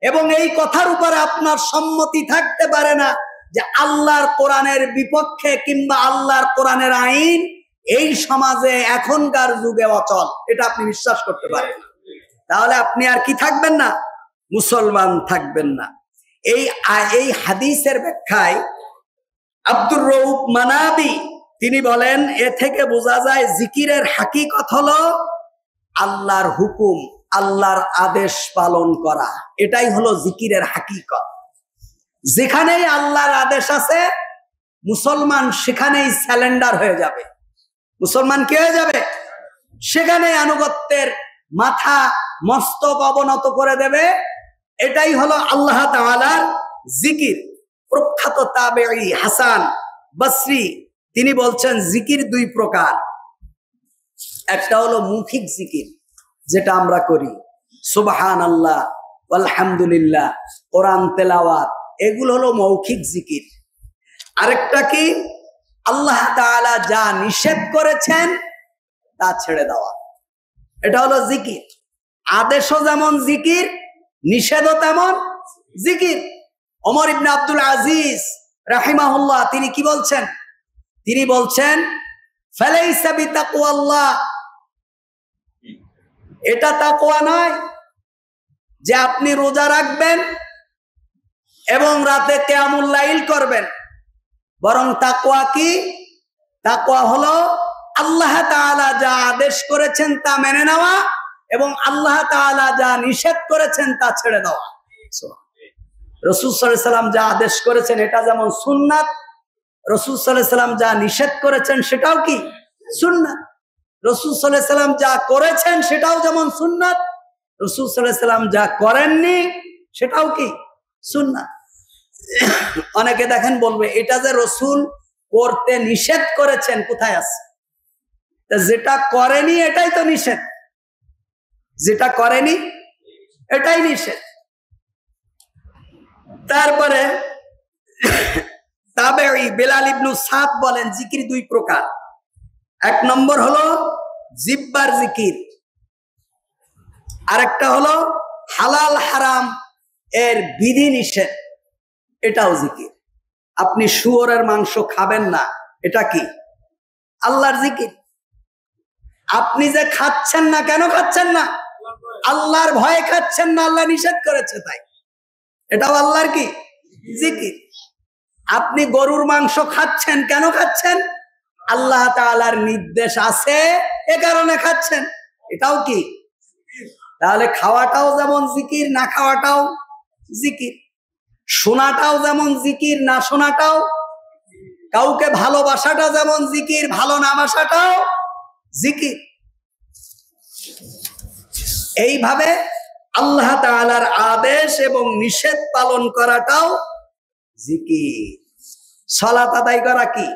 এবং এই কথার উপরে আপনার সম্মতি থাকতে পারে না যে আল্লাহর কোরআনের বিপক্ষে কিংবা আল্লাহর কোরআনের আইন এই সমাজে এখনকার যুগে অচল, এটা আপনি বিশ্বাস করতে পারেন না। তাহলে আপনি আর কি থাকবেন না? মুসলমান থাকবেন না। এই হাদিসের ব্যাখ্যায় আব্দুর রউফ মানাবি তিনি বলেন, এ থেকে বোঝা যায় জিকিরের হাকিকত হলো আল্লাহর হুকুম, আল্লাহর আদেশ পালন করা, এটাই হলো জিকিরের হাকিকত। যেখানেই আল্লাহর আদেশ আছে, মুসলমান সেখানেই স্যালেন্ডার হয়ে যাবে। মুসলমান কি হয়ে যাবে? সেখানেই আনুগত্যের মাথা মস্তক অবনত করে দেবে। এটাই হলো আল্লাহ তাআলার জিকির। প্রখ্যাত তাবেঈ হাসান বসরি তিনি বলছেন, জিকির 2 প্রকার। একটা হলো মৌখিক জিকির, যেটা আমরা করি, সুবহানাল্লাহ, আলহামদুলিল্লাহ, কোরআন তেলাওয়াত, এগুলো হলো মৌখিক জিকির। আরেকটা কি? আল্লাহ তাআলা যা নিষেধ করেছেন তা ছেড়ে দেওয়া, এটা হলো জিকির। আদেশও যেমন জিকির, নিষেধও তেমন জিকির। ওমর ইবনে আব্দুল আজিজ রাহিমাহুল্লাহ তিনি কি বলছেন? তিনি বলছেন, ফালাইসা বিতাকওয়াল্লাহ, এটা তাকওয়া নয় যে আপনি রোজা রাখবেন এবং রাতে কিয়ামুল লাইল করবেন, বরং তাকওয়া কি? তাকওয়া হলো আল্লাহ তাআলা যা আদেশ করেছেন তা মেনে নেওয়া, এবং আল্লাহ তাআলা যা নিষেধ করেছেন তা ছেড়ে দেওয়া। রাসূল সাল্লাল্লাহু আলাইহি ওয়াসাল্লাম যা আদেশ করেছেন এটা যেমন সুন্নাত, রাসূল সাল্লাল্লাহু আলাইহি ওয়াসাল্লাম যা নিষেধ করেছেন সেটাও কি সুন্নাত। রাসূল সাল্লাল্লাহু আলাইহি ওয়াসাল্লাম যা করেছেন সেটাও যেমন সুন্নাত, রাসূল সাল্লাল্লাহু আলাইহি ওয়াসাল্লাম যা করেননি সেটাও কি সুন্নাত। অনেকে দেখেন বলবে এটা যে রাসূল করতে নিষেধ করেছেন কোথায় আছে? যেটা করেনি এটাই তো নিষেধ, যেটা করেনি এটাই নিষেধ। তারপরে তাবেঈ বেলাল ইবনে সাদ বলেন জিকির দুই প্রকার। এক নম্বর হলো জিহ্বার জিকির, আরেকটা হলো হালাল হারাম এর বিধি নিষেধ, এটাও জিকির। আপনি শুয়োরের মাংস খাবেন না, এটা কি আল্লাহর জিকির। আপনি যে খাচ্ছেন না, কেন খাচ্ছেন না? আল্লাহর ভয়ে খাচ্ছেন না, আল্লাহ নিষেধ করেছে তাই, এটাও আল্লাহর কি জিকির। আপনি গরুর মাংস খাচ্ছেন, কেন খাচ্ছেন? আল্লাহ তাআলার নির্দেশ আছে এ কারণে খাচ্ছেন, এটাও কি। তাহলে খাওয়াটাও যেমন জিকির, না খাওয়াটাও জিকির। শোনাটাও যেমন জিকির, না শোনাটাও। কাউকে ভালোবাসাটা যেমন জিকির, ভালো না বাসাটাও জিকির। এইভাবে আল্লাহ তাআলার আদেশ এবং নিষেধ পালন করাটাও জিকির। সালাত আদায় করা কি?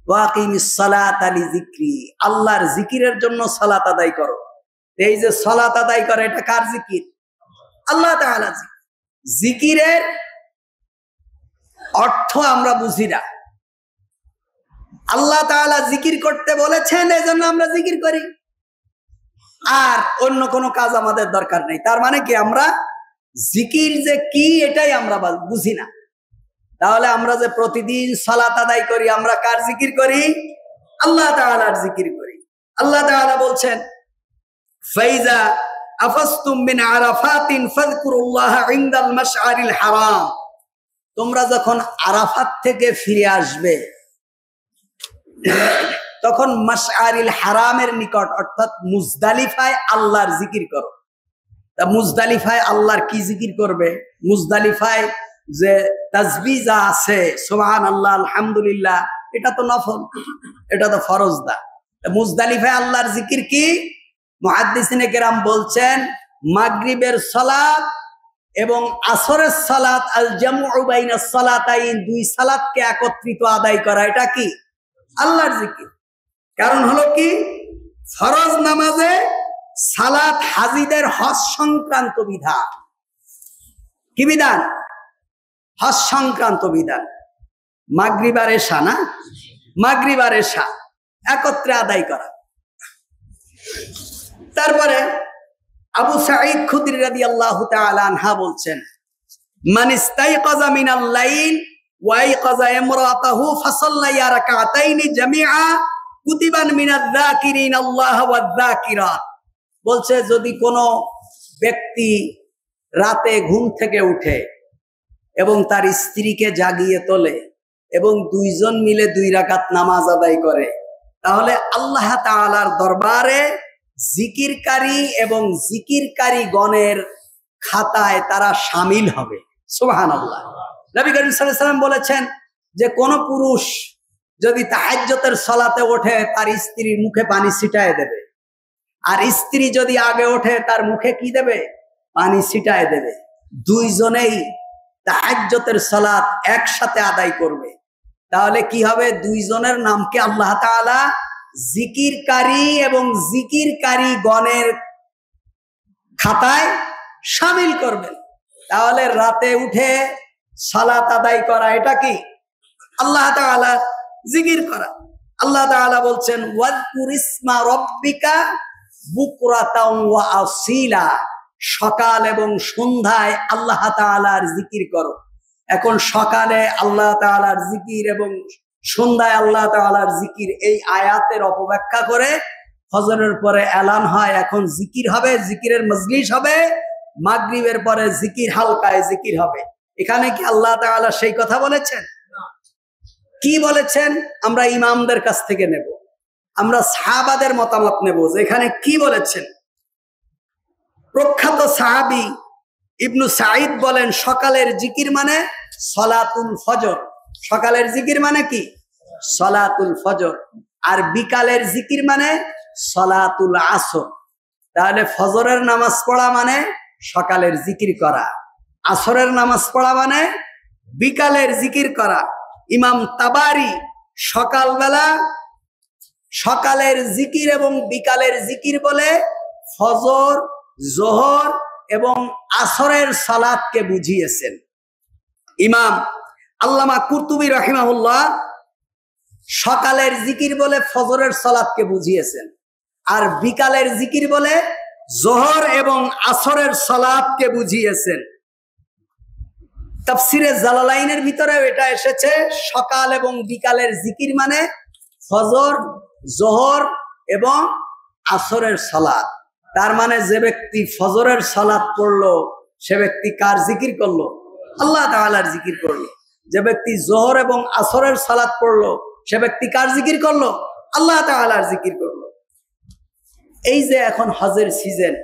ওয়াকিমিস সালাতা লিযিকরি, আল্লাহর জিকিরের জন্য সালাত আদায় করো। এই যে সালাত আদায় করে এটা কার জিকির? আল্লাহ তাআলা জিকির। জিকিরের অর্থ আমরা বুঝি না। আল্লাহ তাআলা জিকির করতে বলেছেন, এজন্য আমরা জিকির করি, আর অন্য কোনো কাজ আমাদের দরকার নেই। তার মানে কি আমরা জিকির যে কি এটাই আমরা বুঝি না। তাহলে আমরা যে প্রতিদিন সালাত আদায় করি, আমরা কার জিকির করি? আল্লাহ তাআলার জিকির করি। আল্লাহ তাআলা বলছেন ফাইজা আফাসতুম মিন আরাফাতিন ফাযকুরুল্লাহা ইনদাল মাশআরিল হারাম, তোমরা যখন আরাফাত থেকে ফিরে আসবে তখন মাশআরিল হারামের নিকট অর্থাৎ মুজদালিফায় আল্লাহর জিকির করো। তা মুজদালিফায় আল্লাহর কি জিকির করবে? মুজদালিফায় যে তাসবিহ যা আছে, সুবহানাল্লাহ, আলহামদুলিল্লাহ, এটা তো নফল, এটা তো ফরজ না। মুজদালিফায় আল্লাহর জিকির কি? মুহাদ্দিসিনে কেরাম বলছেন মাগরিবের সালাত এবং আসরের সালাত, আল জামউ বাইনাস সালাতাইন, দুই সালাতকে একত্রিত আদায় করা, এটা কি আল্লাহর জিকির। কারণ হলো কি, ফরজ নামাজে সালাত হাজিদের হজ সংক্রান্ত বিধান। কি বিধান? হজ সংক্রান্ত বিধান। মাগরিব আর এশা, না মাগরিব আর এশা একত্রে আদায় করা। তারপরে আবু সাঈদ খুদরি রাদিয়াল্লাহু তাআলা আনহা বলছেন মান ইস্তাইকাযা মিনাল লাইল ওয়া আইকাযা ইমরাতাহু ফাসাল্লায়া রাকাতাইনি জামিআ কুতিবান মিনাজ যাকিরিন আল্লাহ ওয়াজ যাকিরাত। বলছে যদি কোনো ব্যক্তি রাতে ঘুম থেকে উঠে এবং তার স্ত্রীকে জাগিয়ে তোলে এবং দুইজন মিলে 2 রাকাত নামাজ আদায় করে, তাহলে আল্লাহ তাআলার দরবারে জিকিরকারী এবং জিকিরকারী গণের খাতায় তারা শামিল হবে। সুবহানাল্লাহ। নবী করিম সাল্লাল্লাহু আলাইহি ওয়াসাল্লাম বলেছেন যে কোন পুরুষ যদি তাহাজ্জুদের সালাতে ওঠে তার স্ত্রীর মুখে পানি ছিটায় দেবে, আর স্ত্রী যদি আগে ওঠে তার মুখে কি দেবে? পানি ছিটায় দেবে। দুইজনেই তাহাজ্জুদের সালাত একসাথে আদায় করবে। তাহলে কি হবে? দুইজনের নামকে আল্লাহ তাআলা জিকিরকারী এবং জিকিরকারী গণের খাতায় শামিল করবেন। তাহলে রাতে উঠে সালাত আদায় করা, এটা কি আল্লাহ তাআলা জিকির করা। আল্লাহ তাআলা বলছেন ওয়াজকুর ইসমা রাব্বিকা বুকরাতাও ওয়া আসিলা, সকাল এবং সন্ধ্যায় আল্লাহ তাআলার জিকির করো। এখন সকালে আল্লাহ তাআলার জিকির এবং সন্ধ্যায় আল্লাহ তাআলার জিকির, এই আয়াতের অপব্যাখ্যা করে ফজরের পরে এলান হয় এখন জিকির হবে, জিকিরের মজলিস হবে, মাগরিবের পরে জিকির হালকায় জিকির হবে। এখানে কি আল্লাহ তাআলা সেই কথা বলেছেন? কি বলেছেন? আমরা ইমামদের কাছ থেকে নেব, আমরা সাহাবাদের মতামত নেব যে এখানে কি বলেছেন। প্রখ্যাত সাহাবী ইবনু সাঈদ বলেন, সকালের জিকির মানে সলাতুল ফজর। সকালের জিকির মানে কি? সলাতুল ফজর। আর বিকালের জিকির মানে সলাতুল আসর। তাহলে ফজরের নামাজ পড়া মানে সকালের জিকির করা, আসরের নামাজ পড়া মানে বিকালের জিকির করা। ইমাম তাবারি সকালবেলা সকালের জিকির এবং বিকালের জিকির বলে ফজর, জোহর এবং আসরের সালাতকে বুঝিয়েছেন। ইমাম আল্লামা কুরতুবী রাহিমাহুল্লাহ সকালের জিকির বলে ফজরের সালাতকে বুঝিয়েছেন, আর বিকালের জিকির বলে জোহর এবং আসরের সালাতকে বুঝিয়েছেন। তাফসিরে জালালাইনের ভিতরেও এটা এসেছে, সকাল এবং বিকালের জিকির মানে ফজর, জোহর এবং আসরের সালাত। তার মানে যে ব্যক্তি ফজরের সালাত পড়লো সে ব্যক্তি কার জিকির করলো? আল্লাহ তাআলার জিকির করলো। যে ব্যক্তি জোহর এবং আসরের সালাত পড়লো সে ব্যক্তি কার জিকির করলো? আল্লাহ তাআলার জিকির করলো। এই যে এখন হজের সিজন,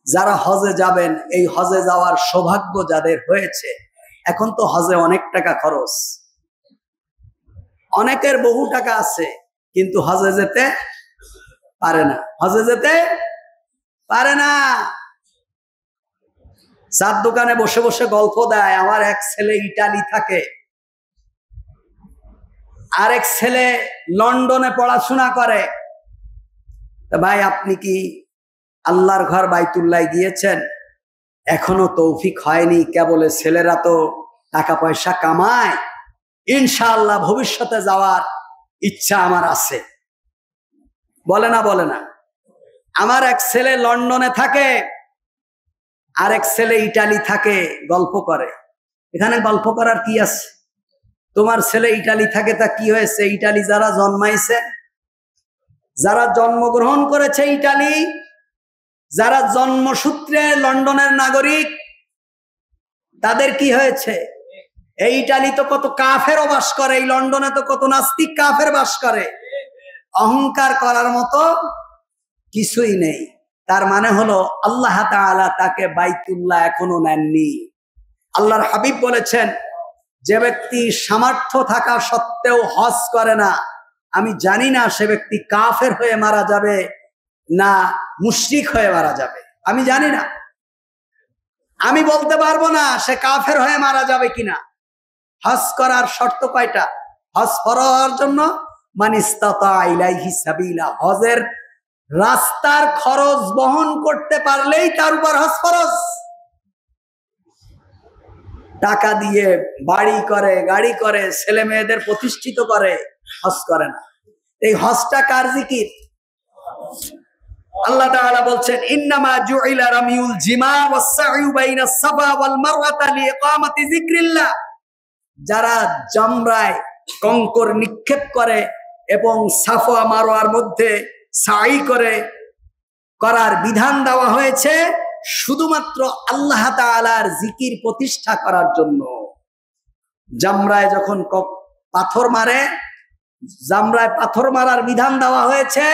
যারা হজে যাবেন, এই হজে যাওয়ার সৌভাগ্য যাদের হয়েছে, এখন তো হজে অনেক টাকা খরচ, অনেকের বহু টাকা আছে, কিন্তু হজে যেতে পারে না। হজে যেতে পারে না। চার দোকানে বসে বসে গল্প দেয়, আমার এক ছেলে ইটালি থাকে, আরেক ছেলে লন্ডনে পড়াশোনা করে। ভাই, আপনি কি আল্লাহর ঘর বাইতুল্লাহ গিয়েছেন? এখনো তৌফিক হয়নি, কেবল ছেলেরা তো টাকা পয়সা কামায়, ইনশাআল্লাহ ভবিষ্যতে যাওয়ার ইচ্ছা আমার আছে। বলে না? বলে না? আমার এক ছেলে লন্ডনে থাকে, আরেক ছেলে ইটালি থাকে, গল্প করে। এখানে গল্প করার কি আছে? তোমার ছেলে ইটালি থাকে, তা কি হয়েছে? ইটালি যারা জন্মাইছে, যারা জন্মগ্রহণ করেছে ইটালি, যারা জন্মসূত্রে লন্ডনের নাগরিক, তাদের কি হয়েছে? এই ইটালি তো কত কাফেরও বাস করে, এই লন্ডনে তো কত নাস্তিক কাফের বাস করে। অহংকার করার মতো কিছুই নেই। তার মানে হলো আল্লাহ তাআলা তাকে বাইতুল্লাহ এখনো নেননি। আল্লাহর হাবিব বলেছেন, যে ব্যক্তি সামর্থ্য থাকা সত্ত্বেও হজ করে না, আমি জানি না সে ব্যক্তি কাফের হয়ে মারা যাবে না মুশরিক হয়ে মারা যাবে। আমি জানি না, আমি বলতে পারবো না সে কাফের হয়ে মারা যাবে কিনা। হজ করার শর্ত কয়টা? হজ করার জন্য মান ইসতাতা ইলাইহি সাবিলা, হজের রাস্তার খরচ বহন করতে পারলেই তার উপর হজ ফরজ। টাকা দিয়ে বাড়ি করে, গাড়ি করে, ছেলে মেয়েদের প্রতিষ্ঠিত করে, হজ করে না। এই হজটা কার জিকির? আল্লাহ তাআলা বলছেন, ইন্নামা জুইলা রামিউল জিমা ওয়াস সা'য়ু বাইনাস সাফা ওয়াল মারওয়াতা লিইকামাতি যিকরিল্লাহ। যারা জামরায় কঙ্কর নিক্ষেপ করে এবং সাফা মারওয়ার মধ্যে সাই করার বিধান দেওয়া হয়েছে শুধুমাত্র আল্লাহ তাআলার জিকির প্রতিষ্ঠা করার জন্য। জামরায় যখন পাথর মারে, জামরায় পাথর মারার বিধান দেওয়া হয়েছে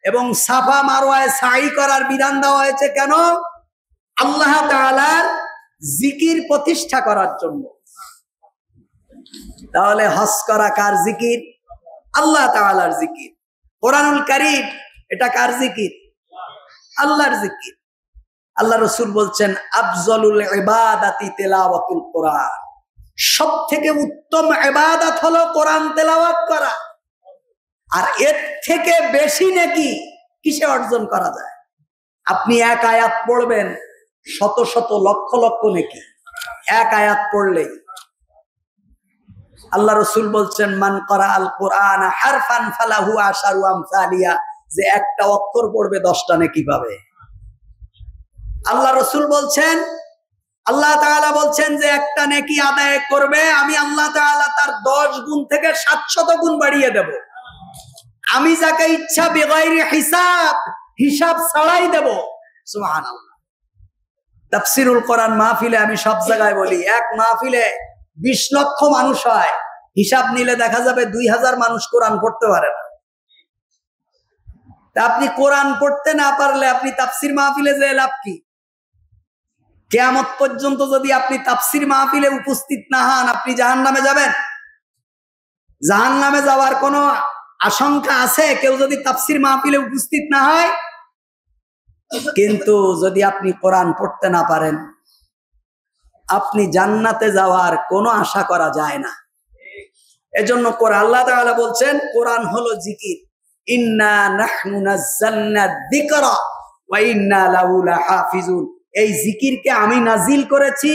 এবং সাফা মারওয়ায় সাই করার বিধান দেওয়া হয়েছে কেন? আল্লাহ তাআলার জিকির প্রতিষ্ঠা করার জন্য। তাহলে হজ করা কার জিকির? আল্লাহ তাআলার জিকির। কোরআনুল কারীম এটা কার জিকির? আল্লাহর জিকির। আল্লাহ রাসূল বলছেন, আফজলুল ইবাদাতি তিলাওয়াতুল কোরআন, সবথেকে উত্তম ইবাদত হলো কোরআন তেলাওয়াত করা। আর এর থেকে বেশি নেকি কিসে অর্জন করা যায়? আপনি এক আয়াত পড়বেন, শত শত লক্ষ লক্ষ নেকি এক আয়াত পড়লেই। আল্লাহ রাসূল বলছেন, মান করা আল কোরআন হারফান ফালাহু আশারু আমসালিয়া, যে একটা অক্ষর পড়বে 10টা নেকি পাবে। আল্লাহ রাসূল বলছেন, আল্লাহ তাআলা বলছেন যে একটা নেকি আদায় করবে, আমি আল্লাহ তাআলা তার 10 গুণ থেকে 700 গুণ বাড়িয়ে দেব। আমি যাকে ইচ্ছা বেগাইরি হিসাব, হিসাব ছাড়াই দেব। সুবহানাল্লাহ। তাফসীরুল কোরআন মাহফিলে আমি সব জায়গায় বলি, এক মাহফিলে 20 লক্ষ মানুষ হয়, হিসাব নিলে দেখা যাবে 2000 মানুষ কোরআন পড়তে পারে না। তা আপনি কোরআন পড়তে না পারলে আপনি তাফসির মাহফিলে যে লাভ কি? কিয়ামত পর্যন্ত যদি আপনি তাফসির মাহফিলে উপস্থিত না হন, আপনি জাহান্নামে যাবেন। জাহান্নামে যাওয়ার কোনো আশঙ্কা আছে কেউ যদি তাফসির মাহফিলে উপস্থিত না হয়? কিন্তু যদি আপনি কোরআন পড়তে না পারেন, আপনি জান্নাতে যাওয়ার কোনো আশা করা যায় না। এজন্য আল্লাহ তাআলা বলছেন কোরআন হলো জিকির। ইন্না নাহনু নাযালনা যিকরা ওয়া ইন্না লাহু লাহাফিজুন। এই জিকিরকে আমি নাজিল করেছি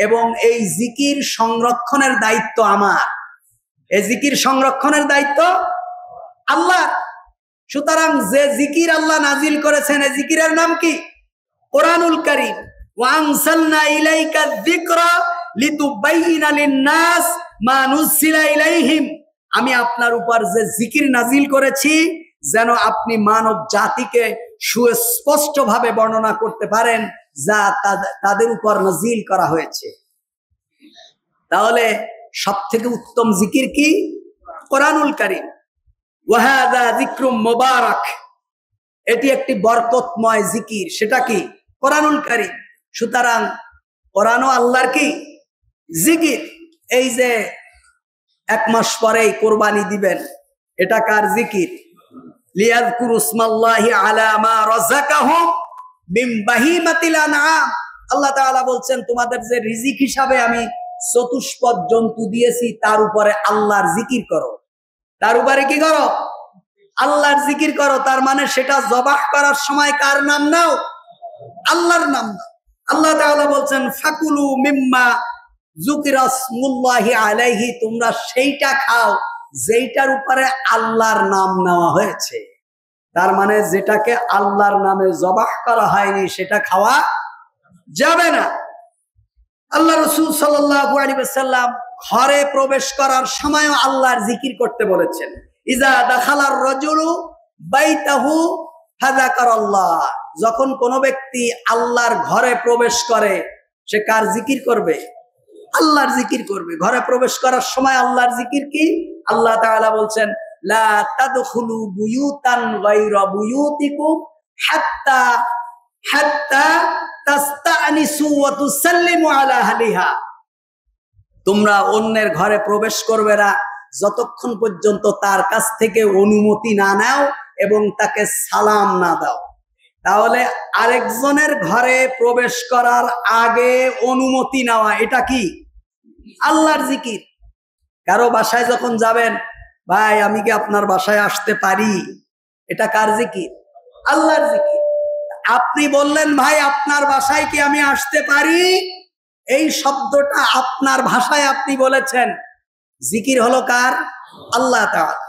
এবং এই জিকির সংরক্ষণের দায়িত্ব আমার। এই জিকির সংরক্ষণের দায়িত্ব আল্লাহ। সুতরাং যে জিকির আল্লাহ নাজিল করেছেন, এই জিকিরের নাম কি? কোরআনুল কারীম। ওয়া আনসালনা ইলাইকা যিকরা লিতুবাইয়িনা লিন-নাস মা নুযিলা ইলাইহিম। আমি আপনার উপর যে জিকির নাজিল করেছি যেন আপনি মানব জাতিকে সুস্পষ্টভাবে বর্ণনা করতে পারেন যা তাদের উপর নাজিল করা হয়েছে। তাহলে সবথেকে উত্তম জিকির কি? কোরআনুল কারীম। ওয়া হাযা যিকরুম মুবারাক। এটি একটি বরকতময় জিকির। সেটা কি? কোরআনুল কারীম। সুতরাং কোরআনও আল্লাহর কি? জিকির। এই যে 1 মাস পরেই কোরবানি দিবেন, এটা কার জিকির? লিয়াযকুরু ইসমাল্লাহি আলা মা রাযাকাহুম মিন বাহিমাতিল আনআম। আল্লাহ তাআলা বলছেন তোমাদের যে রিজিক হিসাবে আমি চতুষ্পদ জন্তু দিয়েছি তার উপরে আল্লাহর জিকির করো। তার উপরে কি করো? আল্লাহর জিকির করো। তার মানে সেটা জবাহ করার সময় কার নাম নাও? আল্লাহর নাম নাও। আল্লাহ তাআলা বলছেন ফাকুলু মিম্মা যুকিরা ইসমুল্লাহি আলাইহি। তোমরা সেইটা খাও যেইটার উপরে আল্লাহর নাম নেওয়া হয়েছে। তার মানে যেটাকে আল্লাহর নামে জবাহ করা হয়নি সেটা খাওয়া যাবে না। আল্লাহ রাসূল সাল্লাল্লাহু আলাইহি ওয়াসাল্লাম ঘরে প্রবেশ করার সময়ও আল্লাহর জিকির করতে বলেছেন। ইজা দাখালার রাজুলু বাইতাহু ফাযাকারাল্লাহ। যখন কোনো ব্যক্তি আল্লাহর ঘরে প্রবেশ করে সে কার জিকির করবে? আল্লাহর জিকির করবে। ঘরে প্রবেশ করার সময় আল্লাহর জিকির কি? আল্লাহ তাআলা বলছেন লা তাদখুলু বুয়ুতান গায়রা বুয়ুতিকুম হাত্তা তাস্তানিসু ওয়া তুসাল্লিমু আলা আহলিহা। তোমরা অন্যের ঘরে প্রবেশ করবে না যতক্ষণ পর্যন্ত তার কাছ থেকে অনুমতি না নাও এবং তাকে সালাম না দাও। তাহলে আরেকজনের ঘরে প্রবেশ করার আগে অনুমতি নেওয়া, এটা কি? আল্লাহর জিকির। কারো বাসায় যখন যাবেন, ভাই আমি কি আপনার বাসায় আসতে পারি, এটা কার জিকির? আল্লাহর জিকির। আপনি বললেন ভাই আপনার বাসায় কি আমি আসতে পারি, এই শব্দটা আপনার ভাষায় আপনি বলেছেন, জিকির হলো কার? আল্লাহ তাআলা।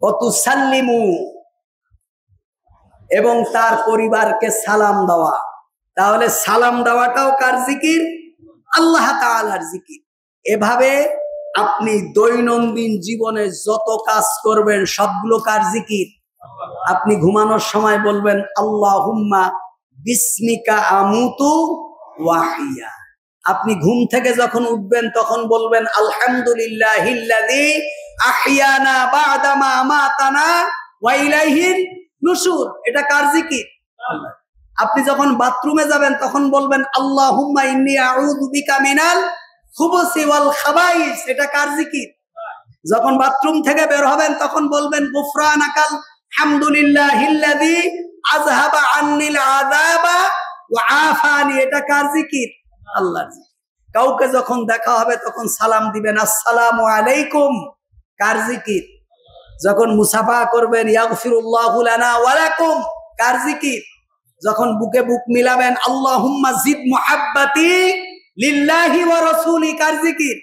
ওয়া তুসাল্লিমু, এবং তার পরিবারকে সালাম দেওয়া। তাহলে সালাম দেওয়াটাও কার জিকির? আল্লাহ তাআলার জিকির। এভাবে আপনি দৈনন্দিন জীবনে যত কাজ করবেন সবগুলো কার জিকির? আপনি ঘুমানোর সময় বলবেন আল্লাহুম্মা বিসমিকা আমুতু ওয়া আহইয়া। আপনি ঘুম থেকে যখন উঠবেন তখন বলবেন আলহামদুলিল্লাহিল্লাযী আহইয়ানা বা'দা মা আমাতানা ওয়া ইলাইহিন নুশুর। এটা কার জিকির? আপনি যখন বাথরুমে যাবেন তখন বলবেন আল্লাহুম্মা ইন্নী আউযু বিকা মিনাল খুবুসি ওয়াল খাবাইস। এটা কার জিকির? যখন বাথরুম থেকে বের হবেন তখন বলবেন গুফরানাকাল হামদুলিল্লাহিল্লাযী আযহাবা আন্নিল আযাবা ওয়া আফানি। এটা কার জিকির? আল্লাহর জিকির। কাউকে যখন দেখা হবে তখন সালাম দিবেন আসসালামু আলাইকুম। কার জিকির? যখন মুসাফা করবেন ইয়াগফিরুল্লাহু লানা ওয়া লাকুম। কার জিকির? যখন বুকে বুক মিলাবেন আল্লাহুম্মা জিদ মুহাব্বাতি লিল্লাহি ওয়া রাসূলি। কার জিকির?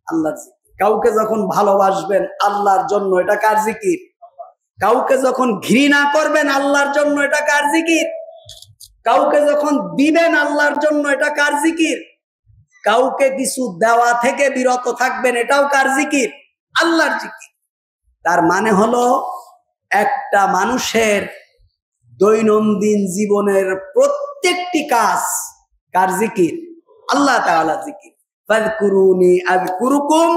আল্লাহর জিকির। কাউকে যখন ভালোবাসবেন আল্লাহর জন্য, এটা কার জিকির? কাউকে যখন ঘৃণা করবেন আল্লাহর জন্য, এটা কার জিকির? কাউকে যখন দিবেন আল্লাহর জন্য, এটা কার জিকির? কাউকে কিছু দেওয়া থেকে বিরত থাকবেন, এটাও কার জিকির? আল্লাহর জিকির। তার মানে হলো একটা মানুষের দৈনন্দিন জীবনের প্রত্যেকটি কাজ কার জিকির? আল্লাহ তাআলা জিকির। ফাযকুরুনি আযকুরুকুম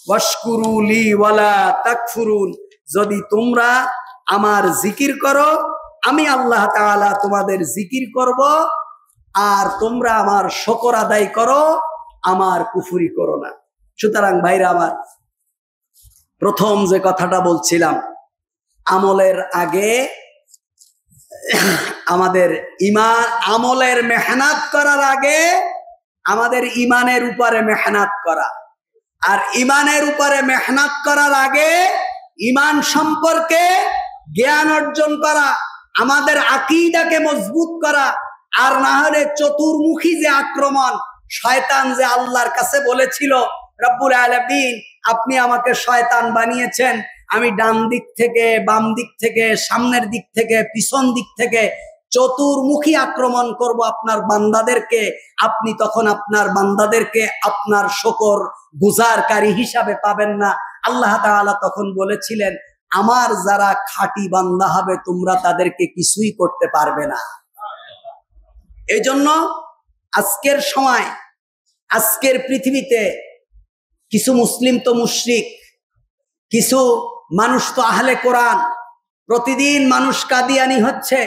ওয়াশকুরু লি ওয়ালা তাকফুরুন। যদি তোমরা আমার জিকির করো, আমি আল্লাহ তাআলা তোমাদের জিকির করব, আর তোমরা আমার শুকর আদায় করো, আমার কুফরি করো না। সুতরাং ভাইরা আমার, প্রথম যে কথাটা বলছিলাম, আমলের আগে আমাদের ইমান, আমলের মেহনত করার আগে আমাদের ইমানের উপরে মেহনত করা, আর ইমানের উপরে মেহনত করার আগে ইমান সম্পর্কে জ্ঞান অর্জন করা, আমাদের আকীদাকে মজবুত করা। আর না হলে চতুর্মুখী যে আক্রমণ, শয়তান যে আল্লাহর কাছে বলেছিল, রব্বুল আলামিন আপনি আমাকে শয়তান বানিয়েছেন, আমি ডান দিক থেকে, বাম দিক থেকে, সামনের দিক থেকে, পিছন দিক থেকে চতুর্মুখী আক্রমণ করব আপনার বান্দাদেরকে। আপনি তখন আপনার বান্দাদেরকে আপনার শুকর গুজারকারী হিসাবে পাবেন না। আল্লাহ তাআলা তখন বলেছিলেন, আমার যারা খাঁটি বান্দা হবে তোমরা তাদেরকে কিছুই করতে পারবে না। এই জন্য আজকের সময়, আজকের পৃথিবীতে কিছু মুসলিম তো মুশরিক, কিছু মানুষ তো আহলে কোরআন, প্রতিদিন মানুষ কাদিয়ানি হচ্ছে,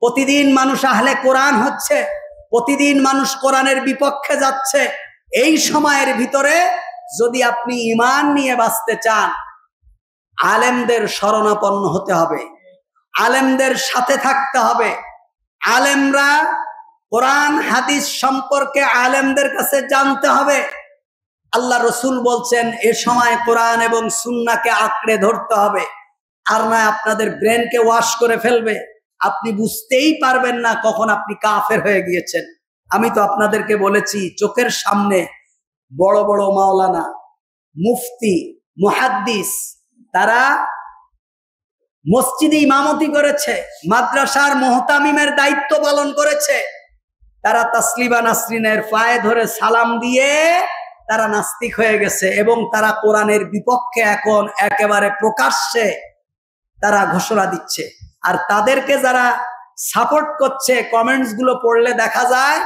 প্রতিদিন মানুষ আহলে কোরআন হচ্ছে, প্রতিদিন মানুষ কোরআনের বিপক্ষে যাচ্ছে। এই সময়ের ভিতরে যদি আপনি ঈমান নিয়ে বাঁচতে চান, আলেমদের শরণাপন্ন হতে হবে, আলেমদের সাথে থাকতে হবে। আলেমরা কোরআন হাদিস সম্পর্কে আলেমদের কাছে জানতে হবে। আল্লাহ রসুল বলছেন, এ সময় কোরআন এবং সুন্নাহকে আঁকড়ে ধরতে হবে, আর না আপনাদের ব্রেনকে ওয়াশ করে ফেলবে। আপনি বুঝতেই পারবেন না কখন আপনি কাফের হয়ে গিয়েছেন। আমি তো আপনাদেরকে বলেছি, চোখের সামনে বড় বড় মাওলানা, মুফতি, মুহাদ্দিস, তারা মসজিদে ইমামতি করেছে, মাদ্রাসার মুহতামিমের দায়িত্ব পালন করেছে, তারা তাসলিমা নাসরিনের পায়ে ধরে সালাম দিয়ে তারা নাস্তিক হয়ে গেছে, এবং তারা কোরআনের বিপক্ষে এখন একেবারে প্রকাশ্যে তারা ঘোষণা দিচ্ছে। আর তাদেরকে যারা সাপোর্ট করছে, কমেন্টস গুলো পড়লে দেখা যায়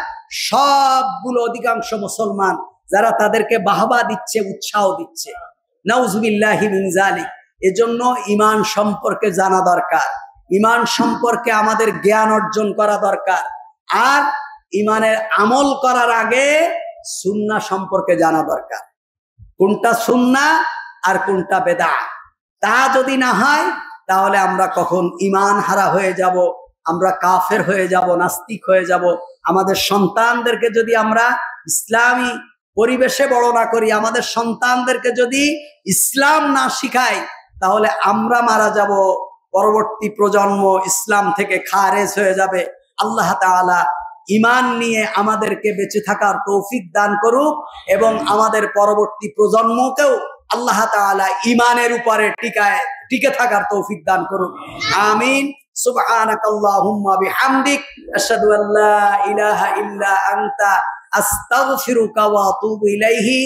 সবগুলো অধিকাংশ মুসলমান, যারা তাদেরকে বাহবা দিচ্ছে, উৎসাহ দিচ্ছে। নাউজুবিল্লাহি মিন যালিক। এজন্য ঈমান সম্পর্কে জানা দরকার, ঈমান সম্পর্কে আমাদের জ্ঞান অর্জন করা দরকার। আর ঈমানের আমল করার আগে সুন্নাহ সম্পর্কে জানা দরকার, কোনটা সুন্নাহ আর কোনটা বেদাত। তা যদি না হয় তাহলে আমরা কখন ঈমান হারা হয়ে যাব, আমরা কাফের হয়ে যাব, নাস্তিক হয়ে যাব। আমাদের সন্তানদেরকে যদি আমরা ইসলামী পরিবেশে বড় না করি, আমাদের সন্তানদেরকে যদি ইসলাম না শিখাই, তাহলে আমরা মারা যাব, পরবর্তী প্রজন্ম ইসলাম থেকে খারেজ হয়ে যাবে। আল্লাহ তাআলা ঈমান নিয়ে আমাদেরকে বেঁচে থাকার তৌফিক দান করুক, এবং আমাদের পরবর্তী প্রজন্মকেও আল্লাহ তাআলা ঈমানের উপরে টিকে থাকার তৌফিক দান করুক। আমিন। সুবহানাকাল্লাহুম্মা বিহামদিক, আশহাদু আল্লা ইলাহা ইল্লা আনতা, আস্তাগফিরুকা ওয়া আতুবু ইলাইহি।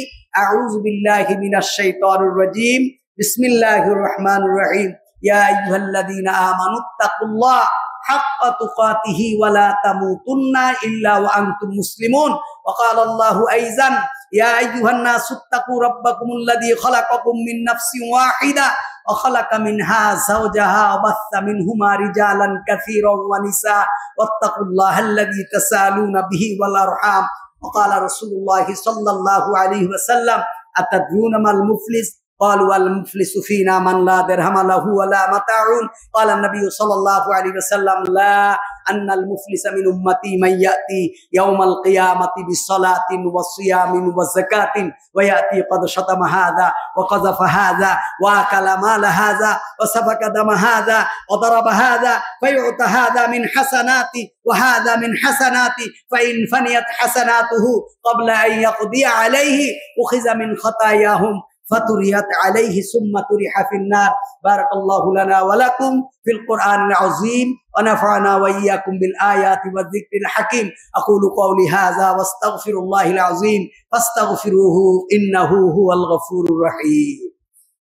আউযু বিল্লাহি মিনাশ শাইতানির রাজীম। বিসমিল্লাহির রহমানির রহিম। ইয়া আইয়ুহাল্লাযীনা আমানুত্তাকুল্লাহ হাক্কা তুকাতিহি ওয়া লা তামুতুন্না ইল্লা ওয়া আনতুম মুসলিমুন। ওয়া ক্বালা আল্লাহু আইযান, ইয়া আইয়ুহান নাসুত্তাকু রাব্বাকুমুল্লাযী খালাকাকুম মিন নাফসিন ওয়াহিদা ওয়া খালাকা মিনহা যাওজাহা ওয়া বাসসা মিনহুমা রিজালান কাসীরান ওয়া নিসা ওয়াত্তাকুল্লাহাল্লাযী তাসালুনা বিহি ওয়াল আরহাম। ওয়া ক্বালা রাসূলুল্লাহি সাল্লাল্লাহু আলাইহি ওয়াসাল্লাম, আতাদরুনা মাল মুফলিস? قالوا المفلس فينا من لا درهم له ولا متاع. قال النبي صلى الله عليه وسلم, لا أن المفلس من أمتي من يأتي يوم القيامة بصلاة وصيام وزكاة ويأتي قد شتم هذا وقذف هذا وأكل مال هذا وسفك دم هذا وضرب هذا، فيعطى هذا من حسناتي وهذا من حسناتي، فإن فنيت حسناته قبل أن يقضي عليه أخذ من خطاياهم فتريت عليه ثم ترح في النار. بارك الله لنا ولكم في القرآن العظيم، ونفعنا وإياكم بالآيات والذكر الحكيم. أقول قولي هذا واستغفر الله العظيم فاستغفروه إنه هو الغفور الرحيم.